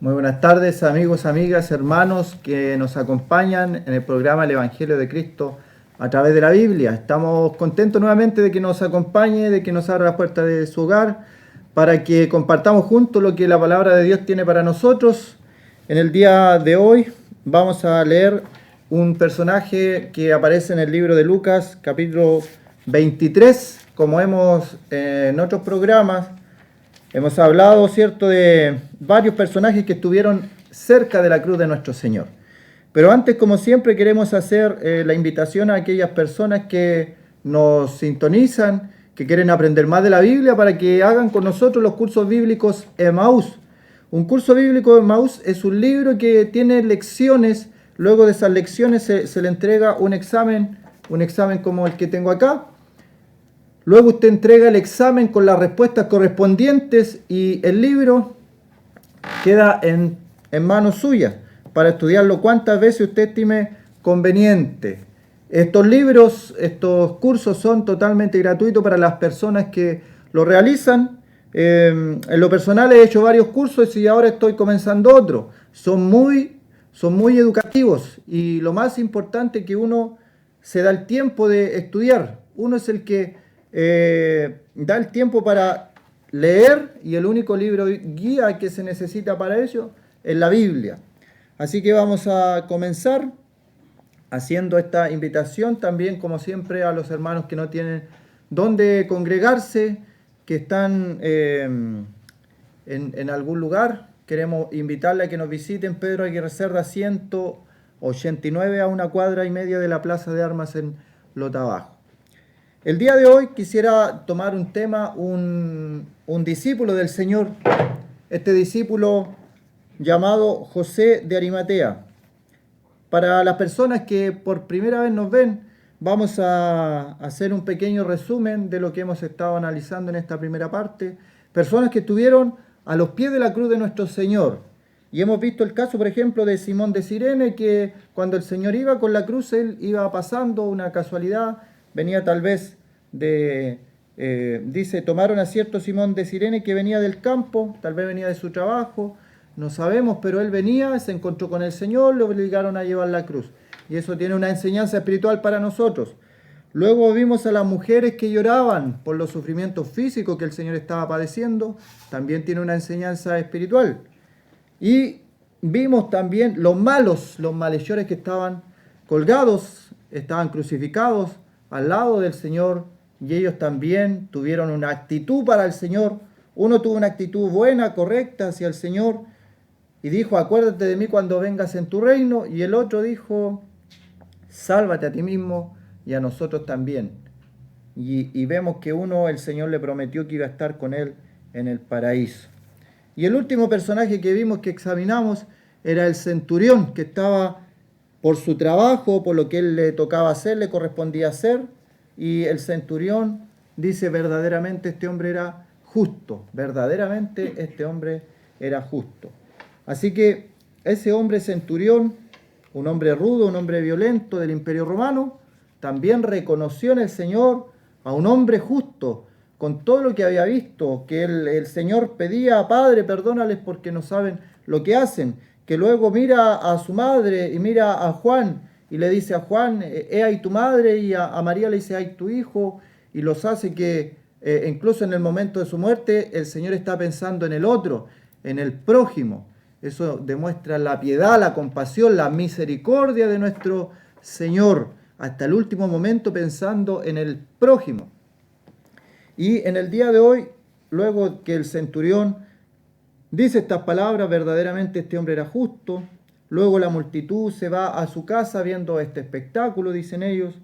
Muy buenas tardes, amigos, amigas, hermanos que nos acompañan en el programa El Evangelio de Cristo a través de la Biblia. Estamos contentos nuevamente de que nos acompañe, de que nos abra las puertas de su hogar, para que compartamos juntos lo que la palabra de Dios tiene para nosotros. En el día de hoy vamos a leer un personaje que aparece en el libro de Lucas, capítulo 23, como hemos en otros programas. Hemos hablado, ¿cierto?, de varios personajes que estuvieron cerca de la cruz de nuestro Señor. Pero antes, como siempre, queremos hacer la invitación a aquellas personas que nos sintonizan, que quieren aprender más de la Biblia, para que hagan con nosotros los cursos bíblicos Emaús. Un curso bíblico Emaús es un libro que tiene lecciones. Luego de esas lecciones se le entrega un examen como el que tengo acá. Luego usted entrega el examen con las respuestas correspondientes y el libro queda en manos suyas para estudiarlo cuantas veces usted estime conveniente. Estos cursos son totalmente gratuitos para las personas que lo realizan. En lo personal he hecho varios cursos y ahora estoy comenzando otro. Son muy educativos, y lo más importante es que uno se da el tiempo de estudiar. Uno es el que da el tiempo para leer, y el único libro guía que se necesita para ello es la Biblia. Así que vamos a comenzar haciendo esta invitación también, como siempre, a los hermanos que no tienen dónde congregarse, que están en algún lugar. Queremos invitarle a que nos visiten Pedro Aguirre Cerda 189, a 1,5 cuadras de la Plaza de Armas en Lotabajo. El día de hoy quisiera tomar un tema, un discípulo del Señor, este discípulo llamado José de Arimatea. Para las personas que por primera vez nos ven, vamos a hacer un pequeño resumen de lo que hemos estado analizando en esta primera parte. Personas que estuvieron a los pies de la cruz de nuestro Señor. Y hemos visto el caso, por ejemplo, de Simón de Cirene, que cuando el Señor iba con la cruz, él iba pasando, una casualidad. Venía tal vez dice, tomaron a cierto Simón de Cirene que venía del campo, tal vez venía de su trabajo, no sabemos, pero él venía, se encontró con el Señor, le obligaron a llevar la cruz. Y eso tiene una enseñanza espiritual para nosotros. Luego vimos a las mujeres que lloraban por los sufrimientos físicos que el Señor estaba padeciendo, también tiene una enseñanza espiritual. Y vimos también los malhechores que estaban colgados, estaban crucificados al lado del Señor, y ellos también tuvieron una actitud para el Señor. Uno tuvo una actitud buena, correcta hacia el Señor, y dijo, acuérdate de mí cuando vengas en tu reino, y el otro dijo, sálvate a ti mismo y a nosotros también. Y vemos que el Señor le prometió que iba a estar con él en el paraíso. Y el último personaje que vimos, que examinamos, era el centurión, que estaba por su trabajo, por lo que él le tocaba hacer, le correspondía hacer. Y el centurión dice, verdaderamente este hombre era justo. Verdaderamente este hombre era justo. Así que ese hombre centurión, un hombre rudo, un hombre violento del Imperio Romano, también reconoció en el Señor a un hombre justo, con todo lo que había visto, que el Señor pedía, Padre, perdónales porque no saben lo que hacen, que luego mira a su madre y mira a Juan y le dice a Juan, he ahí tu madre, y a María le dice, ahí tu hijo, y los hace que incluso en el momento de su muerte el Señor está pensando en el otro, en el prójimo. Eso demuestra la piedad, la compasión, la misericordia de nuestro Señor, hasta el último momento pensando en el prójimo. Y en el día de hoy, luego que el centurión dice estas palabras, verdaderamente este hombre era justo, luego la multitud se va a su casa viendo este espectáculo, dicen ellos,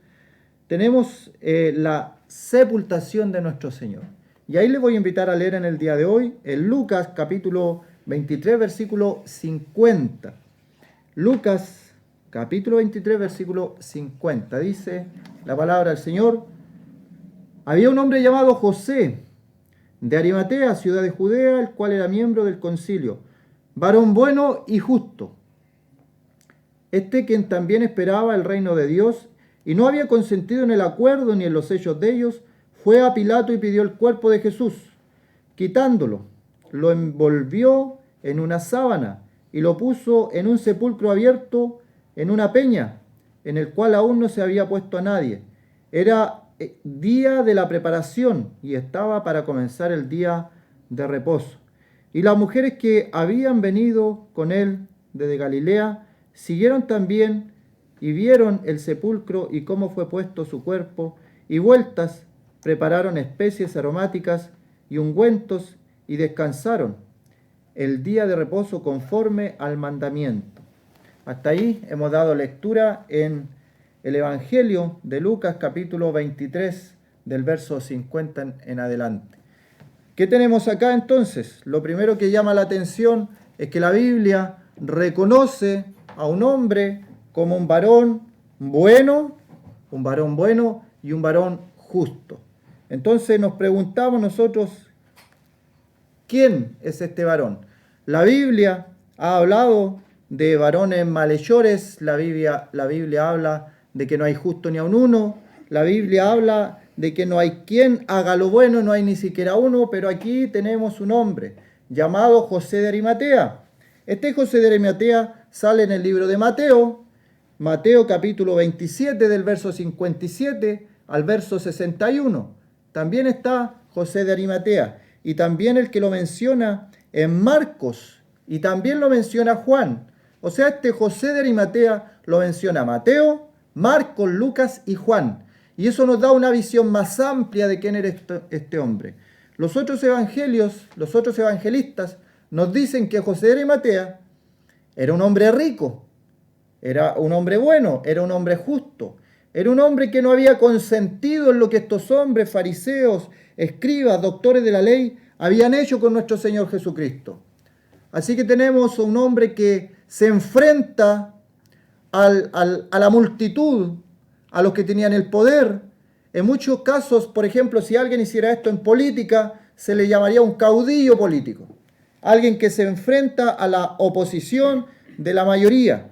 tenemos la sepultación de nuestro Señor. Y ahí les voy a invitar a leer en el día de hoy, en Lucas capítulo 23, versículo 50. Lucas capítulo 23, versículo 50. Dice la palabra del Señor: había un hombre llamado José, de Arimatea, ciudad de Judea, el cual era miembro del concilio, varón bueno y justo. Quien también esperaba el reino de Dios, y no había consentido en el acuerdo ni en los hechos de ellos, fue a Pilato y pidió el cuerpo de Jesús. Quitándolo, lo envolvió en una sábana y lo puso en un sepulcro abierto en una peña, en el cual aún no se había puesto a nadie. Era día de la preparación y estaba para comenzar el día de reposo. Y las mujeres que habían venido con él desde Galilea siguieron también y vieron el sepulcro y cómo fue puesto su cuerpo, y vueltas prepararon especies aromáticas y ungüentos y descansaron el día de reposo conforme al mandamiento. Hasta ahí hemos dado lectura en el Evangelio de Lucas capítulo 23 del verso 50 en adelante. ¿Qué tenemos acá entonces? Lo primero que llama la atención es que la Biblia reconoce a un hombre como un varón bueno y un varón justo. Entonces nos preguntamos nosotros, ¿quién es este varón? La Biblia ha hablado de varones malhechores, la Biblia habla de que no hay justo ni aun uno, la Biblia habla de que no hay quien haga lo bueno, no hay ni siquiera uno, pero aquí tenemos un hombre llamado José de Arimatea. Este José de Arimatea sale en el libro de Mateo capítulo 27 del verso 57 al verso 61. También está José de Arimatea, y también el que lo menciona en Marcos, y también lo menciona Juan. O sea, este José de Arimatea lo menciona Mateo, Marcos, Lucas y Juan. Y eso nos da una visión más amplia de quién era este hombre. Los otros evangelios, los otros evangelistas nos dicen que José de Arimatea era un hombre rico, era un hombre bueno, era un hombre justo, era un hombre que no había consentido en lo que estos hombres, fariseos, escribas, doctores de la ley, habían hecho con nuestro Señor Jesucristo. Así que tenemos un hombre que se enfrenta a la multitud, a los que tenían el poder. En muchos casos, por ejemplo, si alguien hiciera esto en política, se le llamaría un caudillo político. Alguien que se enfrenta a la oposición de la mayoría.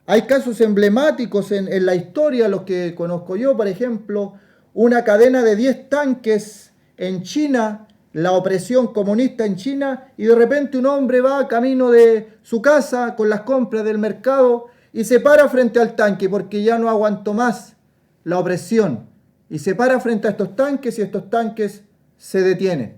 Hay casos emblemáticos en la historia, los que conozco yo, por ejemplo, una cadena de 10 tanques en China, la opresión comunista en China, y de repente un hombre va camino de su casa con las compras del mercado y se para frente al tanque porque ya no aguantó más la opresión. Y se para frente a estos tanques y estos tanques se detienen.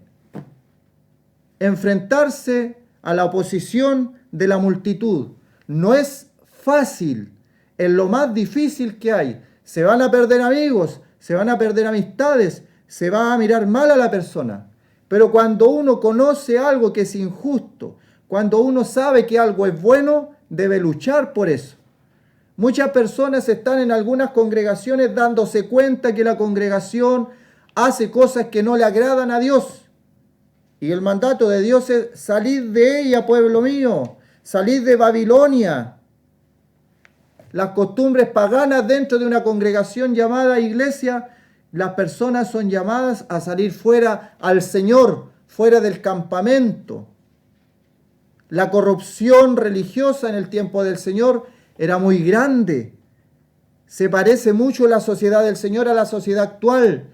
Enfrentarse a la oposición de la multitud no es fácil, es lo más difícil que hay. Se van a perder amigos, se van a perder amistades, se va a mirar mal a la persona. Pero cuando uno conoce algo que es injusto, cuando uno sabe que algo es bueno, debe luchar por eso. Muchas personas están en algunas congregaciones dándose cuenta que la congregación hace cosas que no le agradan a Dios. Y el mandato de Dios es: salid de ella, pueblo mío, salid de Babilonia. Las costumbres paganas dentro de una congregación llamada iglesia, las personas son llamadas a salir fuera al Señor, fuera del campamento. La corrupción religiosa en el tiempo del Señor era muy grande. Se parece mucho la sociedad del Señor a la sociedad actual,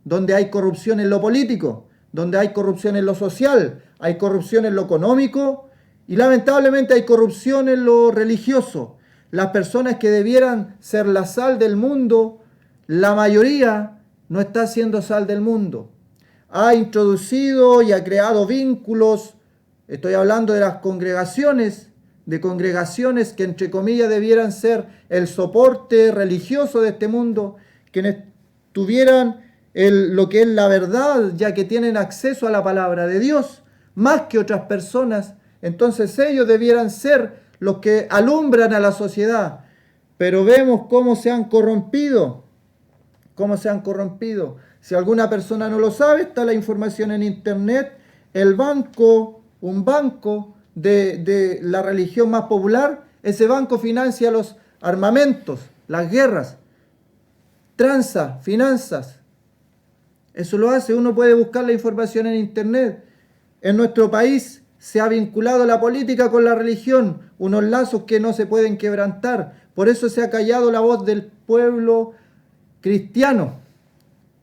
donde hay corrupción en lo político, donde hay corrupción en lo social, hay corrupción en lo económico y lamentablemente hay corrupción en lo religioso. Las personas que debieran ser la sal del mundo, la mayoría no está siendo sal del mundo. Ha introducido y ha creado vínculos, estoy hablando de las congregaciones, que entre comillas debieran ser el soporte religioso de este mundo, quienes tuvieran lo que es la verdad, ya que tienen acceso a la palabra de Dios, más que otras personas. Entonces ellos debieran ser los que alumbran a la sociedad. Pero vemos cómo se han corrompido. Si alguna persona no lo sabe, está la información en internet. Un banco de la religión más popular Ese banco financia los armamentos, las guerras, tranza, finanzas. Eso lo hace, uno puede buscar la información en internet. En nuestro país se ha vinculado la política con la religión, unos lazos que no se pueden quebrantar. Por eso se ha callado la voz del pueblo cristiano,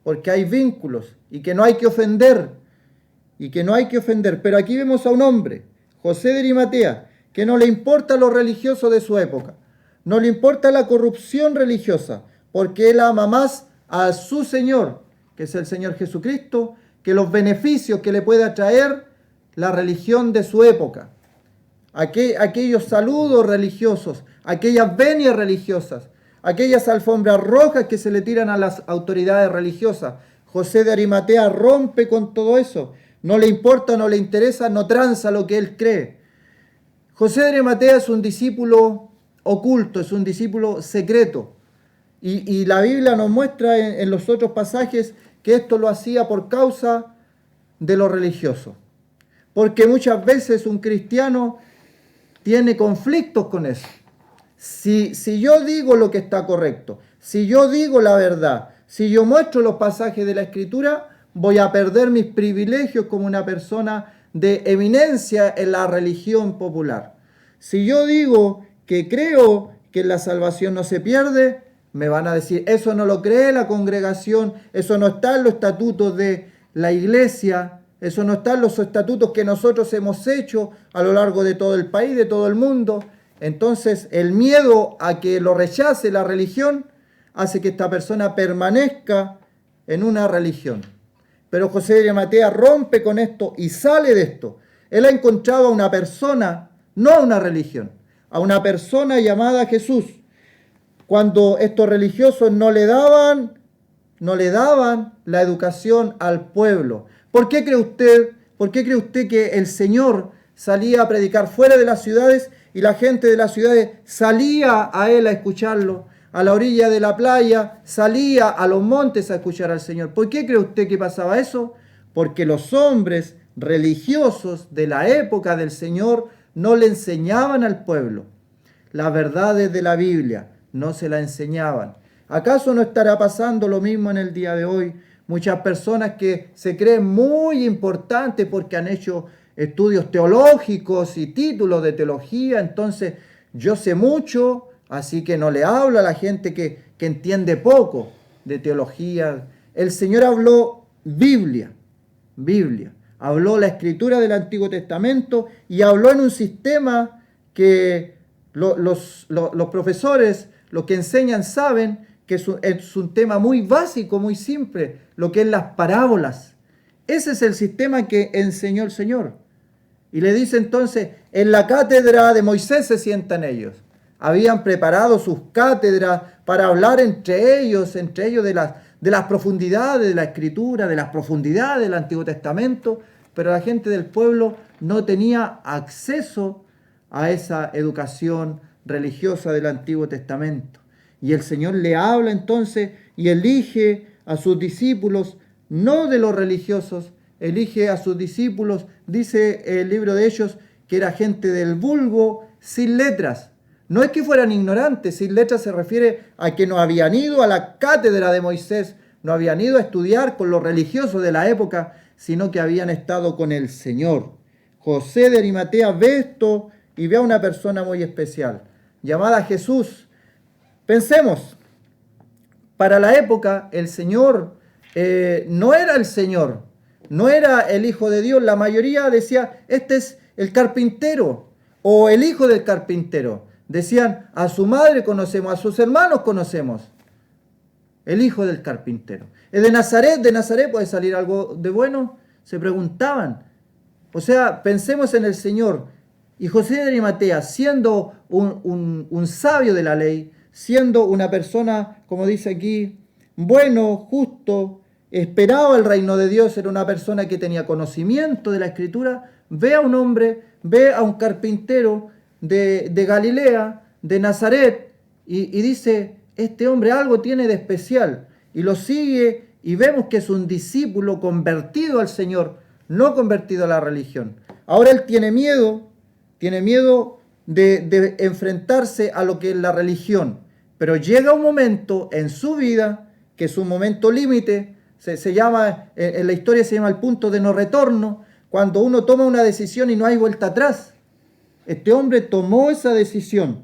porque hay vínculos y que no hay que ofender, Pero aquí vemos a un hombre, José de Arimatea, que no le importa lo religioso de su época, no le importa la corrupción religiosa, porque él ama más a su Señor, que es el Señor Jesucristo, que los beneficios que le pueda traer la religión de su época. Aquellos saludos religiosos, aquellas venias religiosas, aquellas alfombras rojas que se le tiran a las autoridades religiosas. José de Arimatea rompe con todo eso. No le importa, no le interesa, no tranza lo que él cree. José de Arimatea es un discípulo oculto, es un discípulo secreto. Y la Biblia nos muestra en los otros pasajes que esto lo hacía por causa de lo religioso. Porque muchas veces un cristiano tiene conflictos con eso. Si yo digo lo que está correcto, si yo digo la verdad, si yo muestro los pasajes de la Escritura, voy a perder mis privilegios como una persona de eminencia en la religión popular. Si yo digo que creo que la salvación no se pierde, me van a decir, eso no lo cree la congregación, eso no está en los estatutos de la iglesia, eso no está en los estatutos que nosotros hemos hecho a lo largo de todo el país, de todo el mundo. Entonces, el miedo a que lo rechace la religión hace que esta persona permanezca en una religión. Pero José de Arimatea rompe con esto y sale de esto. Él ha encontrado a una persona, no a una religión, a una persona llamada Jesús. Cuando estos religiosos no le daban la educación al pueblo. ¿Por qué cree usted que el Señor salía a predicar fuera de las ciudades y la gente de las ciudades salía a él a escucharlo? A la orilla de la playa, salía a los montes a escuchar al Señor. ¿Por qué cree usted que pasaba eso? Porque los hombres religiosos de la época del Señor no le enseñaban al pueblo las verdades de la Biblia, no se la enseñaban. ¿Acaso no estará pasando lo mismo en el día de hoy? Muchas personas que se creen muy importantes porque han hecho estudios teológicos y títulos de teología, entonces yo sé mucho, así que no le hablo a la gente que entiende poco de teología. El Señor habló Biblia, habló la escritura del Antiguo Testamento y habló en un sistema que los profesores, los que enseñan saben que es un tema muy básico, muy simple, lo que es las parábolas. Ese es el sistema que enseñó el Señor. Y le dice entonces, en la cátedra de Moisés se sientan ellos. Habían preparado sus cátedras para hablar entre ellos de las profundidades de la Escritura, de las profundidades del Antiguo Testamento, pero la gente del pueblo no tenía acceso a esa educación religiosa del Antiguo Testamento. Y el Señor le habla entonces y elige a sus discípulos, no de los religiosos, elige a sus discípulos, dice el libro de Hechos, que era gente del vulgo, sin letras. No es que fueran ignorantes, sin letras se refiere a que no habían ido a la cátedra de Moisés, no habían ido a estudiar con los religiosos de la época, sino que habían estado con el Señor. José de Arimatea ve esto y ve a una persona muy especial, llamada Jesús. Pensemos, para la época el Señor no era el Señor, no era el Hijo de Dios. La mayoría decía, este es el carpintero o el hijo del carpintero. Decían, a su madre conocemos, a sus hermanos conocemos. El hijo del carpintero. ¿Es de Nazaret puede salir algo de bueno? Se preguntaban. O sea, pensemos en el Señor. Y José de Arimatea, siendo un sabio de la ley, siendo una persona, como dice aquí, bueno, justo, esperaba el reino de Dios, era una persona que tenía conocimiento de la Escritura, ve a un hombre, ve a un carpintero de Galilea, de Nazaret, y dice, este hombre algo tiene de especial, y lo sigue, y vemos que es un discípulo convertido al Señor, no convertido a la religión. Ahora él tiene miedo de enfrentarse a lo que es la religión. Pero llega un momento en su vida, que es un momento límite, se llama, en la historia se llama el punto de no retorno, cuando uno toma una decisión y no hay vuelta atrás. Este hombre tomó esa decisión,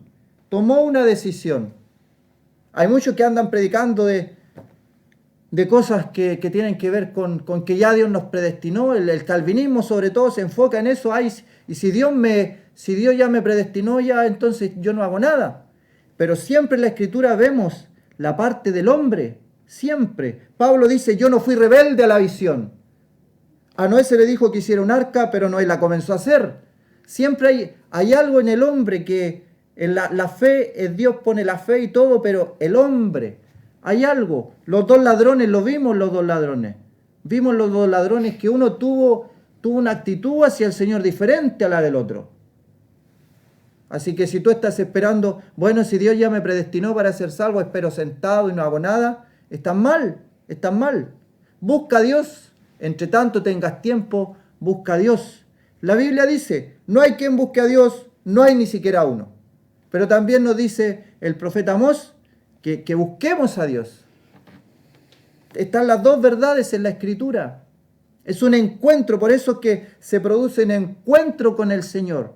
tomó una decisión. Hay muchos que andan predicando de cosas que tienen que ver con que ya Dios nos predestinó. El calvinismo sobre todo se enfoca en eso. Ay, y si Dios ya me predestinó, ya entonces yo no hago nada. Pero siempre en la Escritura vemos la parte del hombre, siempre. Pablo dice, yo no fui rebelde a la visión. A Noé se le dijo que hiciera un arca, pero Noé la comenzó a hacer. Siempre hay algo en el hombre que en la fe, Dios pone la fe y todo, pero el hombre, hay algo. Los dos ladrones, lo vimos los dos ladrones. Vimos los dos ladrones que uno tuvo una actitud hacia el Señor diferente a la del otro. Así que si tú estás esperando, bueno, si Dios ya me predestinó para ser salvo, espero sentado y no hago nada, estás mal, estás mal. Busca a Dios, entre tanto tengas tiempo, busca a Dios. La Biblia dice, no hay quien busque a Dios, no hay ni siquiera uno. Pero también nos dice el profeta Amós que busquemos a Dios. Están las dos verdades en la Escritura. Es un encuentro, por eso es que se produce un encuentro con el Señor.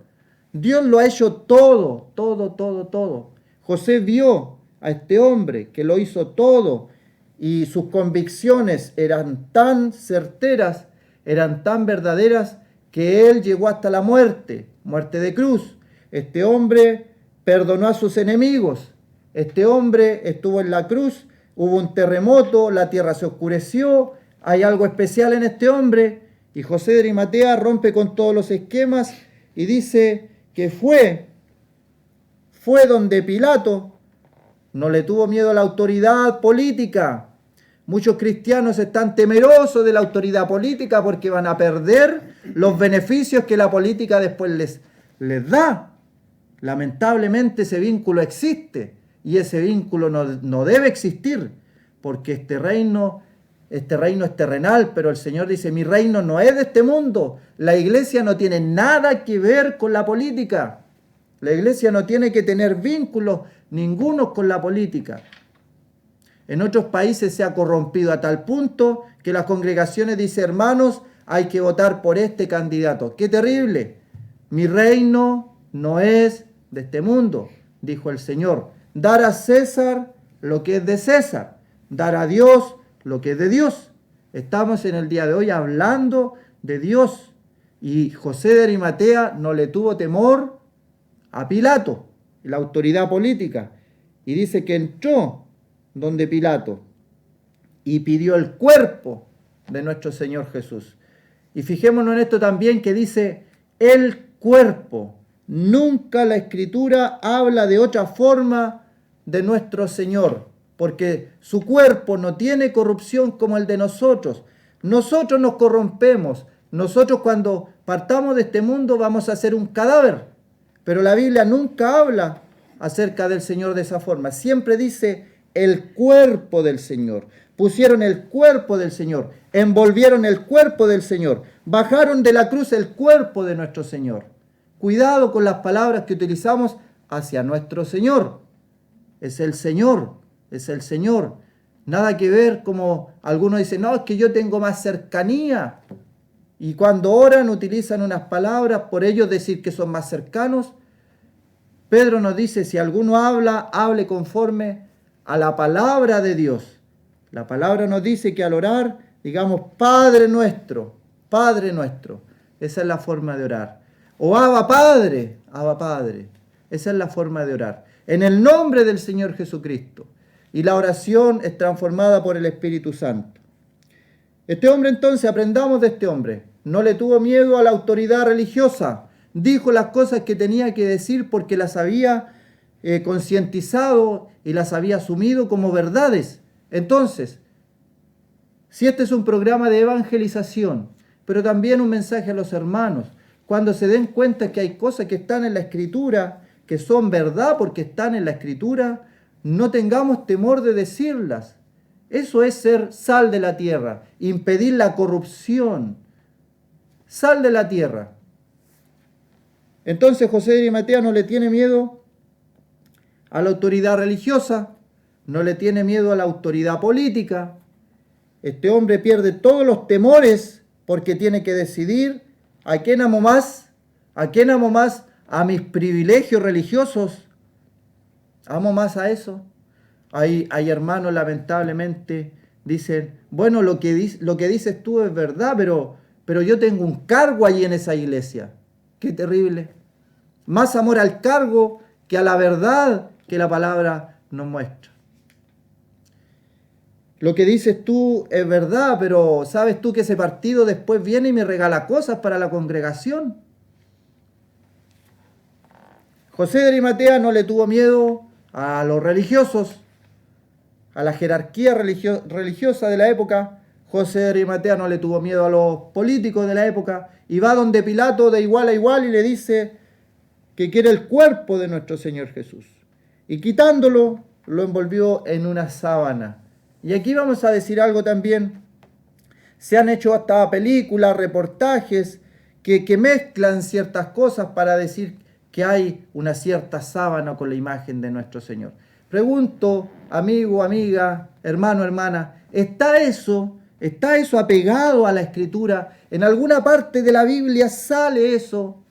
Dios lo ha hecho todo, todo, todo, todo. José vio a este hombre que lo hizo todo y sus convicciones eran tan certeras, eran tan verdaderas que él llegó hasta la muerte de cruz. Este hombre perdonó a sus enemigos. Este hombre estuvo en la cruz, hubo un terremoto, la tierra se oscureció, hay algo especial en este hombre y José de Arimatea rompe con todos los esquemas y dice que fue donde Pilato, no le tuvo miedo a la autoridad política. Muchos cristianos están temerosos de la autoridad política porque van a perder los beneficios que la política después les da. Lamentablemente ese vínculo existe y ese vínculo no debe existir porque este reino es terrenal, pero el Señor dice, mi reino no es de este mundo. La iglesia no tiene nada que ver con la política. La iglesia no tiene que tener vínculos ninguno con la política. En otros países se ha corrompido a tal punto que las congregaciones dicen, hermanos, hay que votar por este candidato. ¡Qué terrible! Mi reino no es de este mundo, dijo el Señor. Dar a César lo que es de César, dar a Dios lo que es de Dios. Estamos en el día de hoy hablando de Dios. Y José de Arimatea no le tuvo temor a Pilato, la autoridad política. Y dice que entró donde Pilato y pidió el cuerpo de nuestro Señor Jesús. Y fijémonos en esto también que dice el cuerpo. Nunca la Escritura habla de otra forma de nuestro Señor, porque su cuerpo no tiene corrupción como el de nosotros. Nosotros nos corrompemos. Nosotros cuando partamos de este mundo vamos a ser un cadáver. Pero la Biblia nunca habla acerca del Señor de esa forma. Siempre dice el cuerpo del Señor. Pusieron el cuerpo del Señor. Envolvieron el cuerpo del Señor. Bajaron de la cruz el cuerpo de nuestro Señor. Cuidado con las palabras que utilizamos hacia nuestro Señor. Es el Señor. Es el Señor. Nada que ver como algunos dicen, no, es que yo tengo más cercanía. Y cuando oran utilizan unas palabras por ellos decir que son más cercanos. Pedro nos dice, si alguno habla, hable conforme a la palabra de Dios. La palabra nos dice que al orar, digamos, Padre nuestro, Padre nuestro. Esa es la forma de orar. O Abba Padre, Abba Padre. Esa es la forma de orar. En el nombre del Señor Jesucristo. Y la oración es transformada por el Espíritu Santo. Este hombre entonces, aprendamos de este hombre. No le tuvo miedo a la autoridad religiosa. Dijo las cosas que tenía que decir porque las había concientizado y las había asumido como verdades. Entonces, si este es un programa de evangelización, pero también un mensaje a los hermanos, cuando se den cuenta que hay cosas que están en la Escritura, que son verdad porque están en la Escritura, no tengamos temor de decirlas. Eso es ser sal de la tierra, impedir la corrupción. Sal de la tierra. Entonces José de Arimatea no le tiene miedo a la autoridad religiosa, no le tiene miedo a la autoridad política. Este hombre pierde todos los temores porque tiene que decidir a quién amo más, a quién amo más, a mis privilegios religiosos. ¿Amo más a eso? Hay hermanos, lamentablemente, dicen, bueno, lo que dices tú es verdad, pero yo tengo un cargo allí en esa iglesia. Qué terrible. Más amor al cargo que a la verdad que la palabra nos muestra. Lo que dices tú es verdad, pero ¿sabes tú que ese partido después viene y me regala cosas para la congregación? José de Arimatea no le tuvo miedo a los religiosos, a la jerarquía religiosa de la época. José de Arimatea no le tuvo miedo a los políticos de la época y va donde Pilato de igual a igual y le dice que quiere el cuerpo de nuestro Señor Jesús. Y quitándolo, lo envolvió en una sábana. Y aquí vamos a decir algo también. Se han hecho hasta películas, reportajes que mezclan ciertas cosas para decir que hay una cierta sábana con la imagen de nuestro Señor. Pregunto, amigo, amiga, hermano, hermana, ¿está eso apegado a la Escritura? ¿En alguna parte de la Biblia sale eso?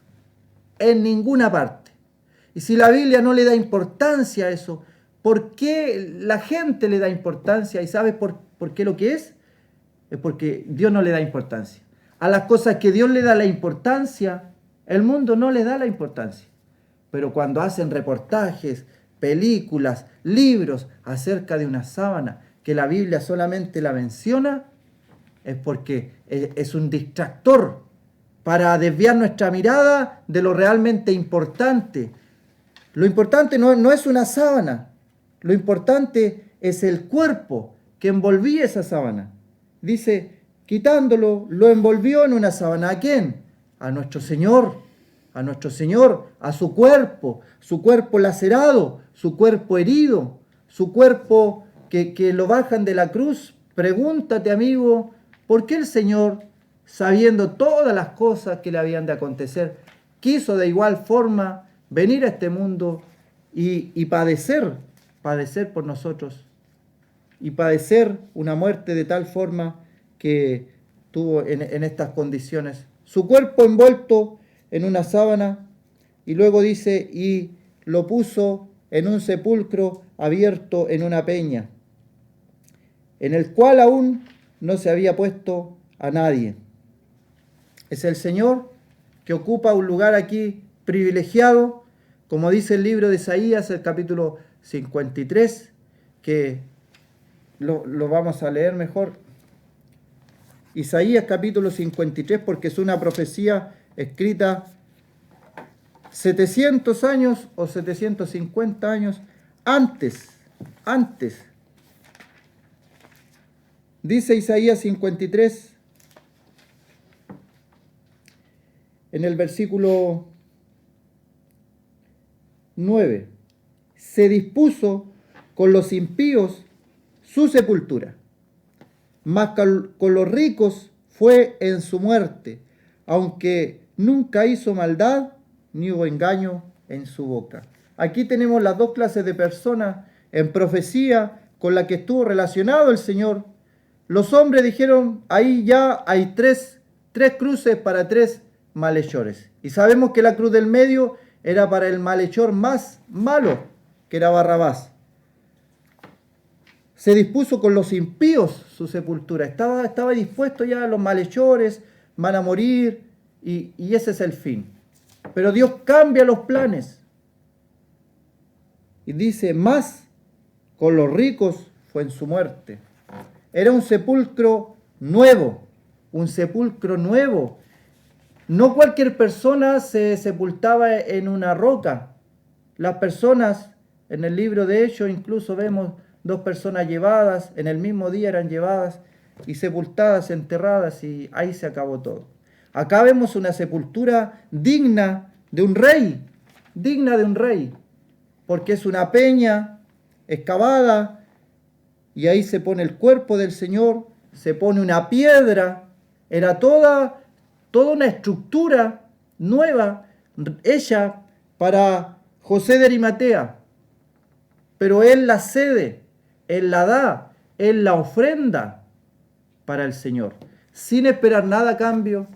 En ninguna parte. Y si la Biblia no le da importancia a eso, ¿por qué la gente le da importancia? ¿Y sabes por qué lo que es? Es porque Dios no le da importancia. A las cosas que Dios le da la importancia, el mundo no le da la importancia. Pero cuando hacen reportajes, películas, libros acerca de una sábana que la Biblia solamente la menciona, es porque es un distractor para desviar nuestra mirada de lo realmente importante. Lo importante no es una sábana, lo importante es el cuerpo que envolvía esa sábana. Dice, quitándolo, lo envolvió en una sábana. ¿A quién? A nuestro Señor, a su cuerpo lacerado, su cuerpo herido, su cuerpo que lo bajan de la cruz. Pregúntate, amigo, ¿por qué el Señor, sabiendo todas las cosas que le habían de acontecer, quiso de igual forma venir a este mundo y padecer por nosotros? Y padecer una muerte de tal forma que tuvo en estas condiciones. Su cuerpo envuelto en una sábana, y luego dice, y lo puso en un sepulcro abierto en una peña, en el cual aún no se había puesto a nadie. Es el Señor que ocupa un lugar aquí privilegiado, como dice el libro de Isaías, el capítulo 53, que lo vamos a leer mejor. Isaías capítulo 53, porque es una profecía escrita 700 años o 750 años antes. Dice Isaías 53, en el versículo 9, se dispuso con los impíos su sepultura, mas con los ricos fue en su muerte, aunque nunca hizo maldad, ni hubo engaño en su boca. Aquí tenemos las dos clases de personas en profecía con la que estuvo relacionado el Señor. Los hombres dijeron, ahí ya hay tres cruces para tres malhechores. Y sabemos que la cruz del medio era para el malhechor más malo, que era Barrabás. Se dispuso con los impíos su sepultura. Estaba dispuesto ya, los malhechores van a morir y ese es el fin. Pero Dios cambia los planes. Y dice, más con los ricos fue en su muerte. Era un sepulcro nuevo, No cualquier persona se sepultaba en una roca. Las personas, en el libro de Hechos, incluso vemos 2 personas llevadas, en el mismo día eran llevadas y sepultadas, enterradas, y ahí se acabó todo. Acá vemos una sepultura digna de un rey, porque es una peña excavada, y ahí se pone el cuerpo del Señor, se pone una piedra, era toda una estructura nueva, hecha para José de Arimatea, pero él la cede, él la da, él la ofrenda para el Señor, sin esperar nada a cambio,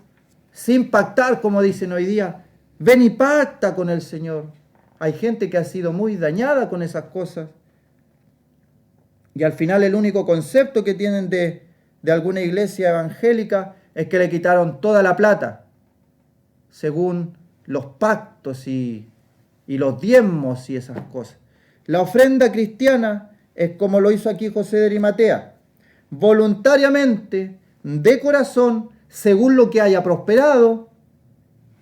sin pactar, como dicen hoy día, ven y pacta con el Señor. Hay gente que ha sido muy dañada con esas cosas. Y al final el único concepto que tienen de alguna iglesia evangélica es que le quitaron toda la plata, según los pactos y los diezmos y esas cosas. La ofrenda cristiana es como lo hizo aquí José de Arimatea, voluntariamente, de corazón, según lo que haya prosperado,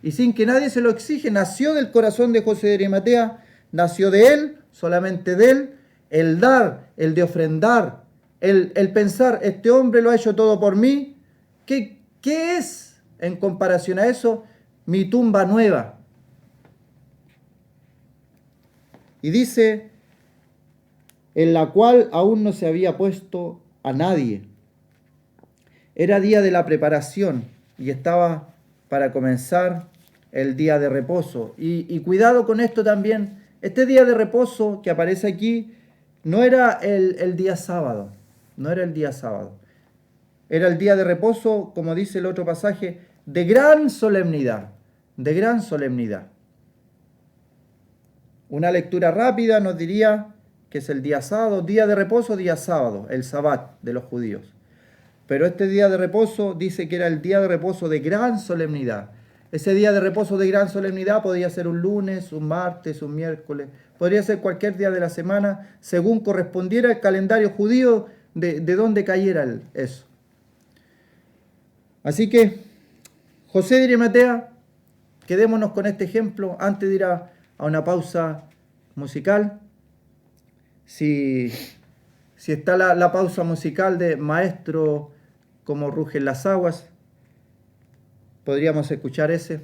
y sin que nadie se lo exige. Nació del corazón de José de Arimatea, nació de él, solamente de él, el dar, el de ofrendar, el pensar, este hombre lo ha hecho todo por mí. ¿Qué es en comparación a eso? Mi tumba nueva. Y dice, en la cual aún no se había puesto a nadie. Era día de la preparación y estaba para comenzar el día de reposo. Y cuidado con esto también, este día de reposo que aparece aquí no era el día sábado, no era el día sábado. Era el día de reposo, como dice el otro pasaje, de gran solemnidad, de gran solemnidad. Una lectura rápida nos diría que es el día sábado, día de reposo, día sábado, el sabbat de los judíos. Pero este día de reposo dice que era el día de reposo de gran solemnidad. Ese día de reposo de gran solemnidad podría ser un lunes, un martes, un miércoles, podría ser cualquier día de la semana, según correspondiera al calendario judío de donde cayera eso. Así que, José de Arimatea, quedémonos con este ejemplo antes de ir a una pausa musical. Si está la pausa musical de Maestro, como rugen las aguas, podríamos escuchar ese.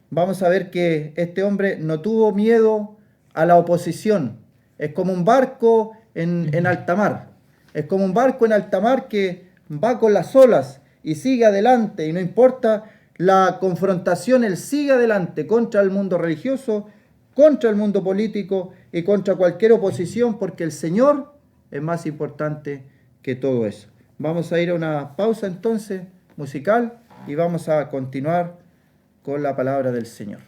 Vamos a ver que este hombre no tuvo miedo a la oposición. Es como un barco en alta mar. Es como un barco en alta mar que va con las olas y sigue adelante, y no importa la confrontación, él sigue adelante contra el mundo religioso, contra el mundo político y contra cualquier oposición, porque el Señor es más importante que todo eso. Vamos a ir a una pausa entonces musical y vamos a continuar con la palabra del Señor.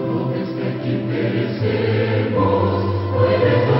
No despertemos, puedes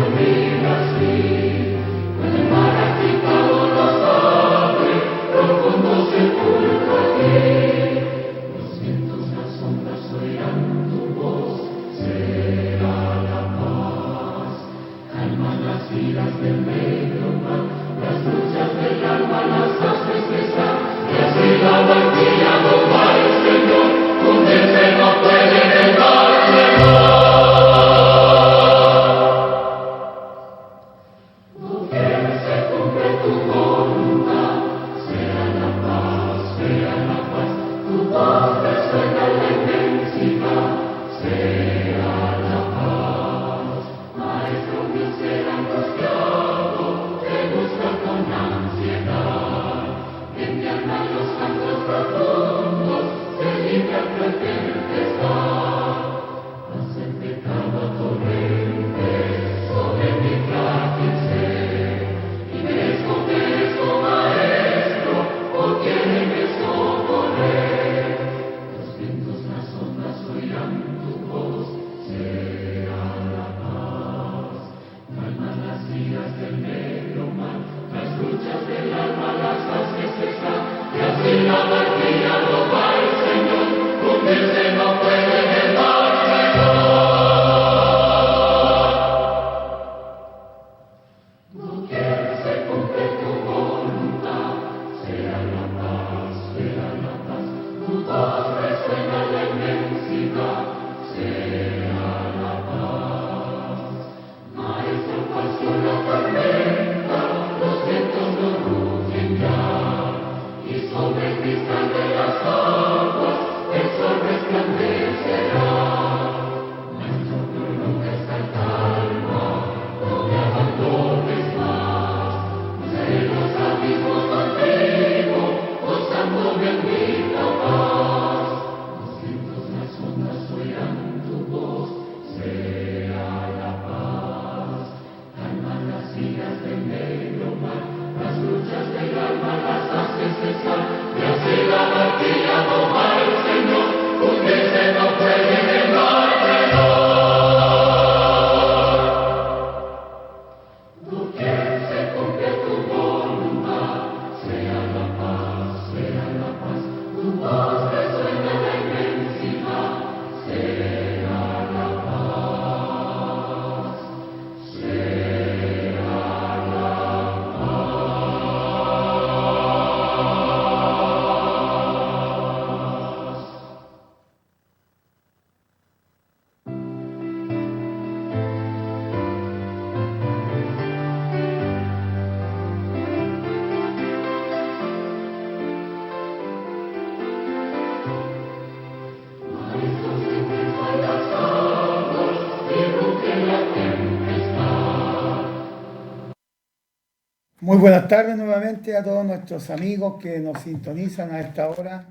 Muy buenas tardes nuevamente a todos nuestros amigos que nos sintonizan a esta hora.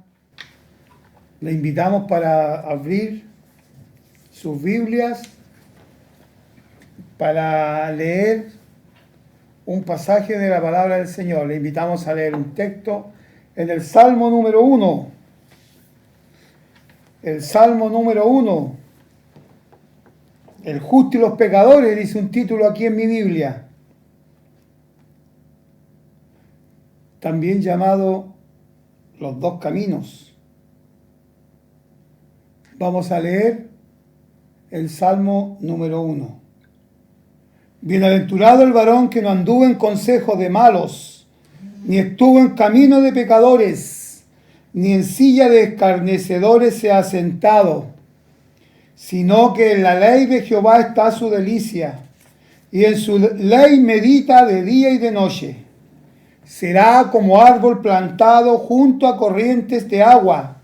Les invitamos para abrir sus Biblias, para leer un pasaje de la palabra del Señor. Les invitamos a leer un texto en el Salmo número 1. El Salmo número 1. El justo y los pecadores, dice un título aquí en mi Biblia. También llamado Los dos caminos. Vamos a leer el Salmo número 1. Bienaventurado el varón que no anduvo en consejo de malos, ni estuvo en camino de pecadores, ni en silla de escarnecedores se ha sentado, sino que en la ley de Jehová está su delicia, y en su ley medita de día y de noche. Será como árbol plantado junto a corrientes de agua,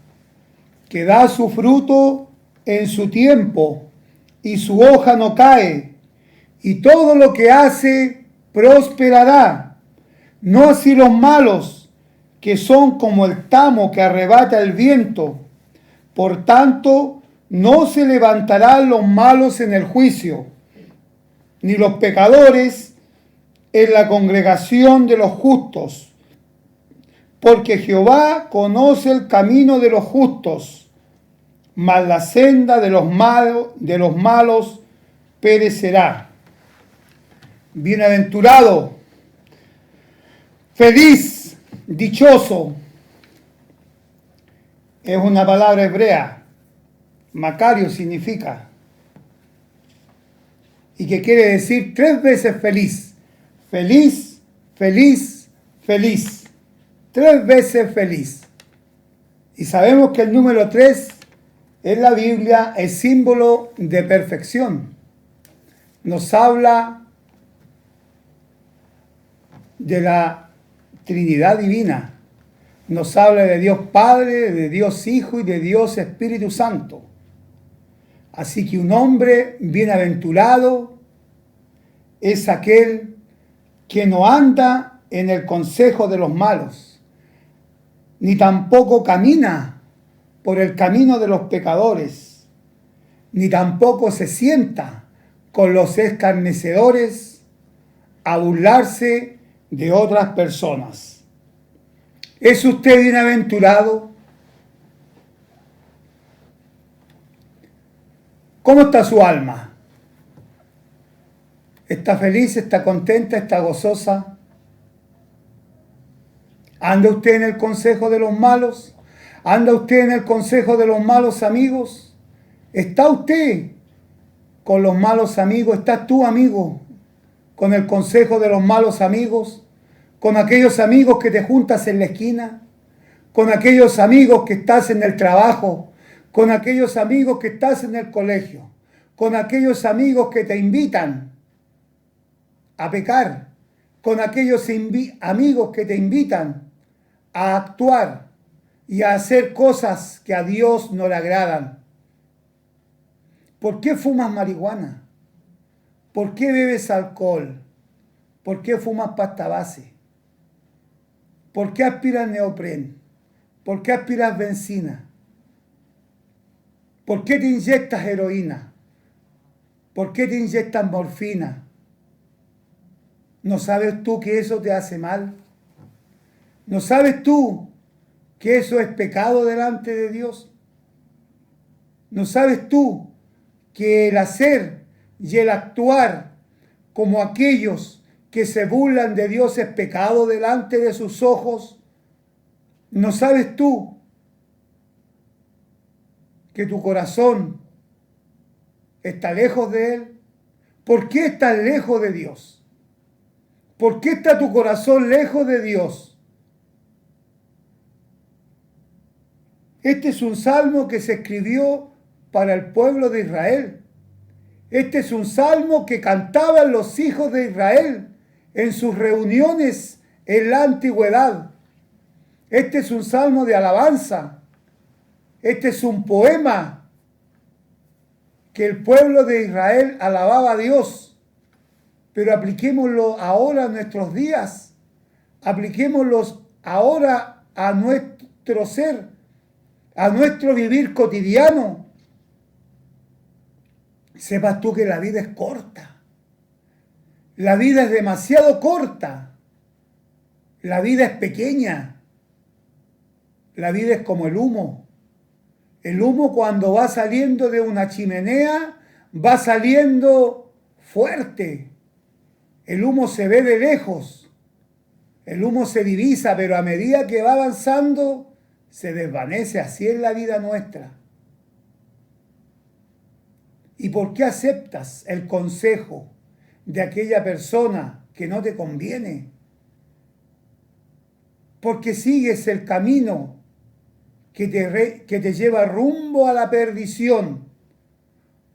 que da su fruto en su tiempo, y su hoja no cae, y todo lo que hace prosperará. No así los malos, que son como el tamo que arrebata el viento. Por tanto, no se levantarán los malos en el juicio, ni los pecadores en la congregación de los justos, porque Jehová conoce el camino de los justos, mas la senda de los malos perecerá. Bienaventurado, feliz, dichoso, es una palabra hebrea, Macario significa, y que quiere decir 3 veces feliz. Feliz, feliz, feliz. 3 veces feliz. Y sabemos que el número 3 en la Biblia es símbolo de perfección. Nos habla de la Trinidad divina. Nos habla de Dios Padre, de Dios Hijo y de Dios Espíritu Santo. Así que un hombre bienaventurado es aquel que no anda en el consejo de los malos, ni tampoco camina por el camino de los pecadores, ni tampoco se sienta con los escarnecedores a burlarse de otras personas. ¿Es usted bienaventurado? ¿Cómo está su alma? ¿Está feliz? ¿Está contenta? ¿Está gozosa? ¿Anda usted en el consejo de los malos? ¿Anda usted en el consejo de los malos amigos? ¿Está usted con los malos amigos? ¿Estás tú, amigo, con el consejo de los malos amigos? ¿Con aquellos amigos que te juntas en la esquina? ¿Con aquellos amigos que estás en el trabajo? ¿Con aquellos amigos que estás en el colegio? ¿Con aquellos amigos que te invitan a pecar? ¿Con aquellos amigos que te invitan a actuar y a hacer cosas que a Dios no le agradan? ¿Por qué fumas marihuana? ¿Por qué bebes alcohol? ¿Por qué fumas pasta base? ¿Por qué aspiras neopren? ¿Por qué aspiras benzina? ¿Por qué te inyectas heroína? ¿Por qué te inyectas morfina? ¿No sabes tú que eso te hace mal? ¿No sabes tú que eso es pecado delante de Dios? ¿No sabes tú que el hacer y el actuar como aquellos que se burlan de Dios es pecado delante de sus ojos? ¿No sabes tú que tu corazón está lejos de Él? ¿Por qué estás lejos de Dios? ¿Por qué está tu corazón lejos de Dios? Este es un salmo que se escribió para el pueblo de Israel. Este es un salmo que cantaban los hijos de Israel en sus reuniones en la antigüedad. Este es un salmo de alabanza. Este es un poema que el pueblo de Israel alababa a Dios. Pero apliquémoslo ahora a nuestros días. apliquémoslos ahora a nuestro ser, a nuestro vivir cotidiano. Sepas tú que la vida es corta. La vida es demasiado corta. La vida es pequeña. La vida es como el humo. El humo cuando va saliendo de una chimenea va saliendo fuerte. El humo se ve de lejos. El humo se divisa, pero a medida que va avanzando se desvanece. Así es la vida nuestra. ¿Y por qué aceptas el consejo de aquella persona que no te conviene? Porque sigues el camino que te lleva rumbo a la perdición.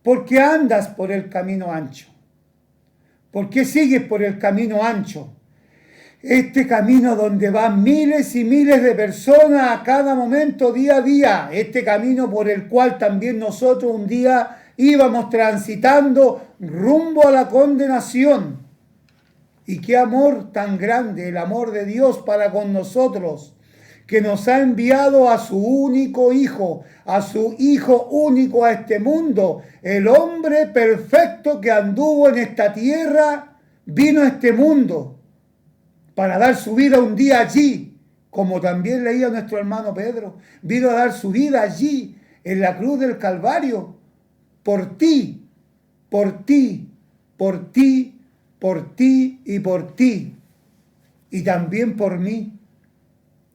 Porque andas por el camino ancho. ¿Por qué sigues por el camino ancho? Este camino donde van miles y miles de personas a cada momento, día a día. Este camino por el cual también nosotros un día íbamos transitando rumbo a la condenación. Y qué amor tan grande, el amor de Dios para con nosotros, que nos ha enviado a su único Hijo, a su Hijo único a este mundo. El hombre perfecto que anduvo en esta tierra, vino a este mundo para dar su vida un día allí, como también leía nuestro hermano Pedro. Vino a dar su vida allí, en la cruz del Calvario, por ti, por ti, por ti, por ti y por ti. Y también por mí.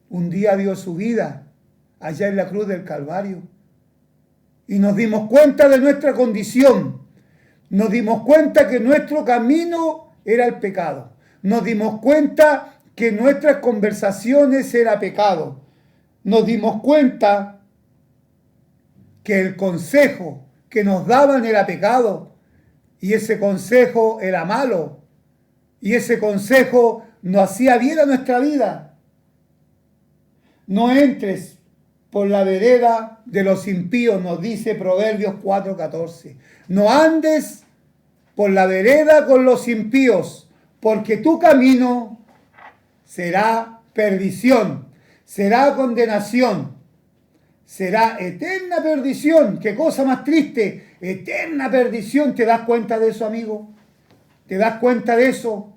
Un día dio su vida allá en la cruz del Calvario. Y nos dimos cuenta de nuestra condición. Nos dimos cuenta que nuestro camino era el pecado. Nos dimos cuenta que nuestras conversaciones era pecado. Nos dimos cuenta que el consejo que nos daban era pecado. Y ese consejo era malo. Y ese consejo no hacía bien a nuestra vida. No entres por la vereda de los impíos, nos dice Proverbios 4:14. No andes por la vereda con los impíos, porque tu camino será perdición, será condenación, será eterna perdición. Qué cosa más triste, eterna perdición. ¿Te das cuenta de eso, amigo? ¿Te das cuenta de eso?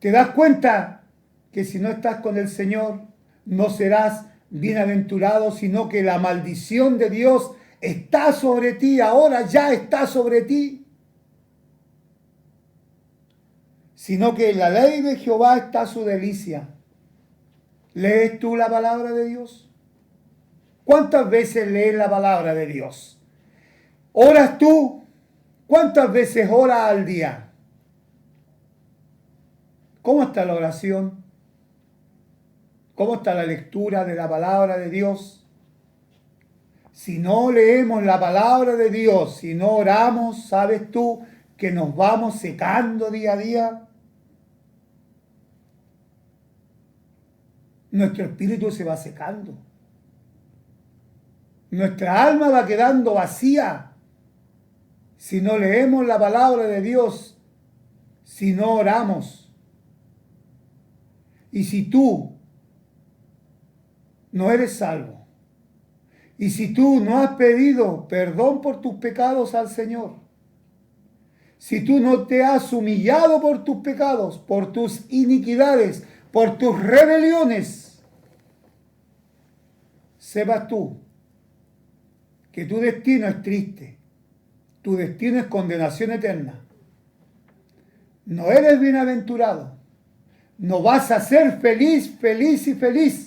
¿Te das cuenta que si no estás con el Señor, no serás bienaventurado, sino que la maldición de Dios está sobre ti, ahora ya está sobre ti? Sino que en la ley de Jehová está su delicia. ¿Lees tú la palabra de Dios? ¿Cuántas veces lees la palabra de Dios? ¿Oras tú? ¿Cuántas veces oras al día? ¿Cómo está la oración? ¿Cómo está la lectura de la palabra de Dios? Si no leemos la palabra de Dios, si no oramos, ¿sabes tú que nos vamos secando día a día? Nuestro espíritu se va secando. Nuestra alma va quedando vacía. Si no leemos la palabra de Dios, si no oramos. Y si tú no eres salvo, y si tú no has pedido perdón por tus pecados al Señor, si tú no te has humillado por tus pecados, por tus iniquidades, por tus rebeliones, sepas tú que tu destino es triste, tu destino es condenación eterna. No eres bienaventurado, no vas a ser feliz, feliz y feliz.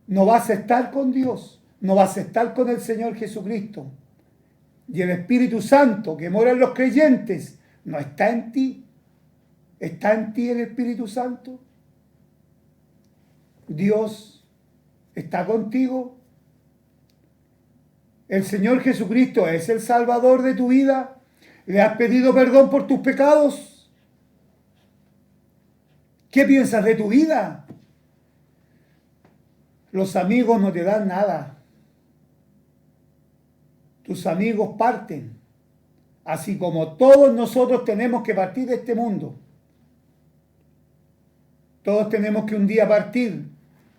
No vas a estar con Dios, no vas a estar con el Señor Jesucristo. Y el Espíritu Santo que mora en los creyentes no está en ti. ¿Está en ti el Espíritu Santo? Dios está contigo. El Señor Jesucristo es el Salvador de tu vida. ¿Le has pedido perdón por tus pecados? ¿Qué piensas de tu vida? Los amigos no te dan nada. Tus amigos parten, así como todos nosotros tenemos que partir de este mundo. Todos tenemos que un día partir.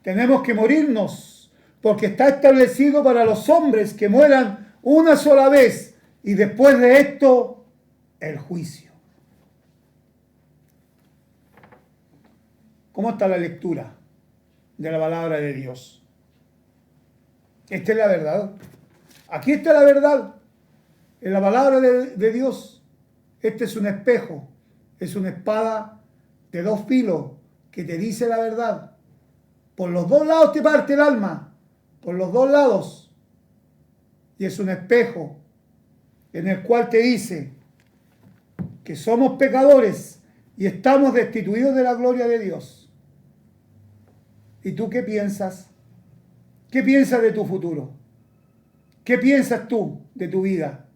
Tenemos que morirnos, porque está establecido para los hombres que mueran una sola vez y después de esto, el juicio. ¿Cómo está la lectura de la palabra de Dios? Esta es la verdad. Aquí está la verdad. En la palabra de Dios. Este es un espejo. Es una espada de dos filos que te dice la verdad. Por los dos lados te parte el alma. Por los dos lados. Y es un espejo en el cual te dice que somos pecadores y estamos destituidos de la gloria de Dios. ¿Y tú qué piensas? ¿Qué piensas de tu futuro? ¿Qué piensas tú de tu vida?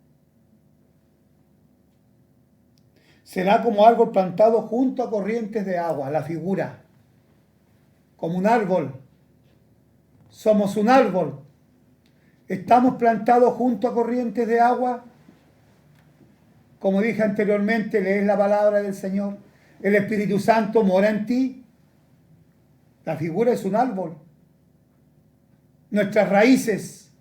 Será como árbol plantado junto a corrientes de agua, la figura. Como un árbol. Somos un árbol. Estamos plantados junto a corrientes de agua. Como dije anteriormente, lees la palabra del Señor. El Espíritu Santo mora en ti. La figura es un árbol. Nuestras raíces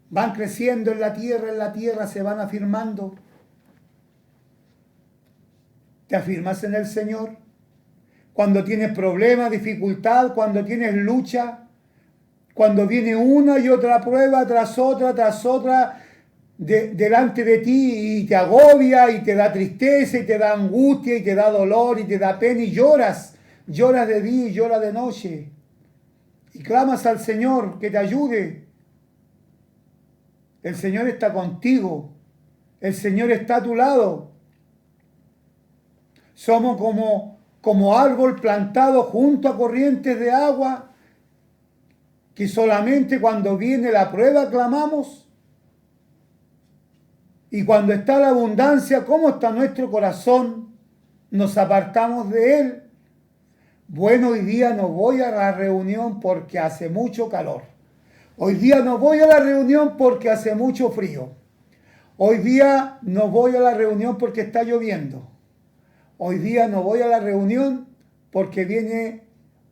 van creciendo en la tierra se van afirmando. ¿Te afirmas en el Señor? Cuando tienes problemas, dificultad, cuando tienes lucha, cuando viene una y otra prueba tras otra, delante de ti y te agobia y te da tristeza y te da angustia y te da dolor y te da pena y lloras de día y lloras de noche y clamas al Señor que te ayude. El Señor está contigo, el Señor está a tu lado. Somos como árbol plantado junto a corrientes de agua que solamente cuando viene la prueba clamamos. Y cuando está la abundancia, ¿cómo está nuestro corazón? Nos apartamos de él. Bueno, hoy día no voy a la reunión porque hace mucho calor. Hoy día no voy a la reunión porque hace mucho frío. Hoy día no voy a la reunión porque está lloviendo. Hoy día no voy a la reunión porque viene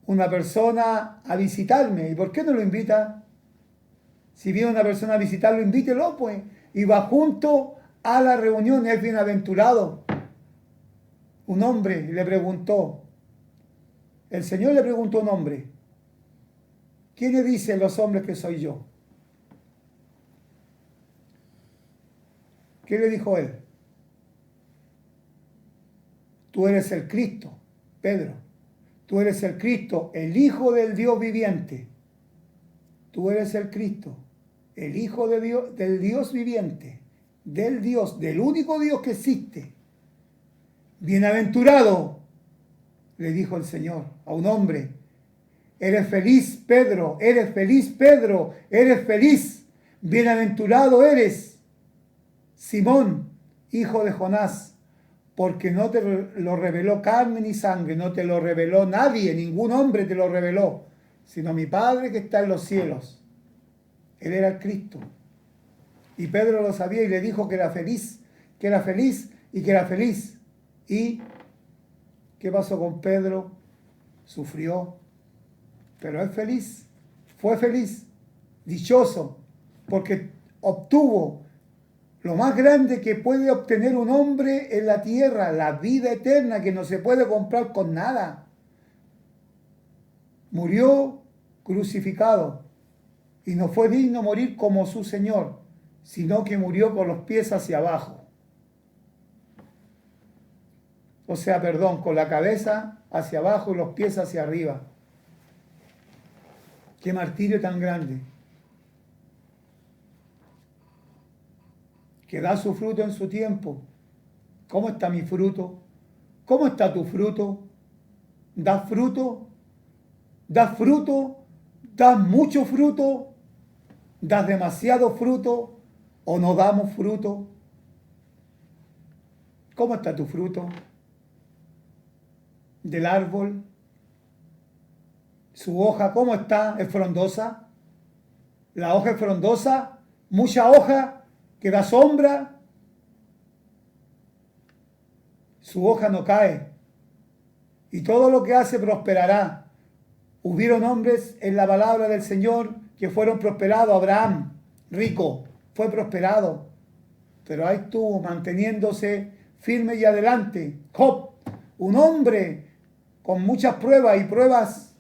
una persona a visitarme. ¿Y por qué no lo invita? Si viene una persona a visitarlo, invítelo, pues. Y va junto a la reunión, es bienaventurado. Un hombre le preguntó, el Señor le preguntó a un hombre, ¿quiénes dicen los hombres que soy yo? ¿Qué le dijo él? Tú eres el Cristo, Pedro. Tú eres el Cristo, el Hijo del Dios viviente. Tú eres el Cristo, el Hijo de Dios, del Dios viviente, del Dios, del único Dios que existe. Bienaventurado, le dijo el Señor a un hombre. Eres feliz, Pedro, eres feliz, Pedro, eres feliz. Bienaventurado eres, Simón, hijo de Jonás, porque no te lo reveló carne ni sangre, no te lo reveló nadie, ningún hombre te lo reveló, sino mi Padre que está en los cielos. Él era el Cristo. Y Pedro lo sabía y le dijo que era feliz y que era feliz. ¿Y qué pasó con Pedro? Sufrió, pero es feliz, fue feliz, dichoso, porque obtuvo lo más grande que puede obtener un hombre en la tierra, la vida eterna que no se puede comprar con nada. Murió crucificado y no fue digno morir como su Señor, sino que murió con los pies hacia abajo. O sea, perdón, con la cabeza hacia abajo y los pies hacia arriba. Qué martirio tan grande. Que da su fruto en su tiempo. ¿Cómo está mi fruto? ¿Cómo está tu fruto? ¿Das fruto? ¿Das fruto? ¿Das mucho fruto? ¿Das demasiado fruto? ¿O no damos fruto? ¿Cómo está tu fruto? Del árbol. Su hoja, ¿cómo está? ¿Es frondosa? La hoja es frondosa, mucha hoja que da sombra. Su hoja no cae. y todo lo que hace prosperará. Hubieron hombres en la palabra del Señor que fueron prosperados. Abraham, rico, fue prosperado, pero ahí estuvo manteniéndose firme y adelante. Job, un hombre con muchas pruebas y pruebas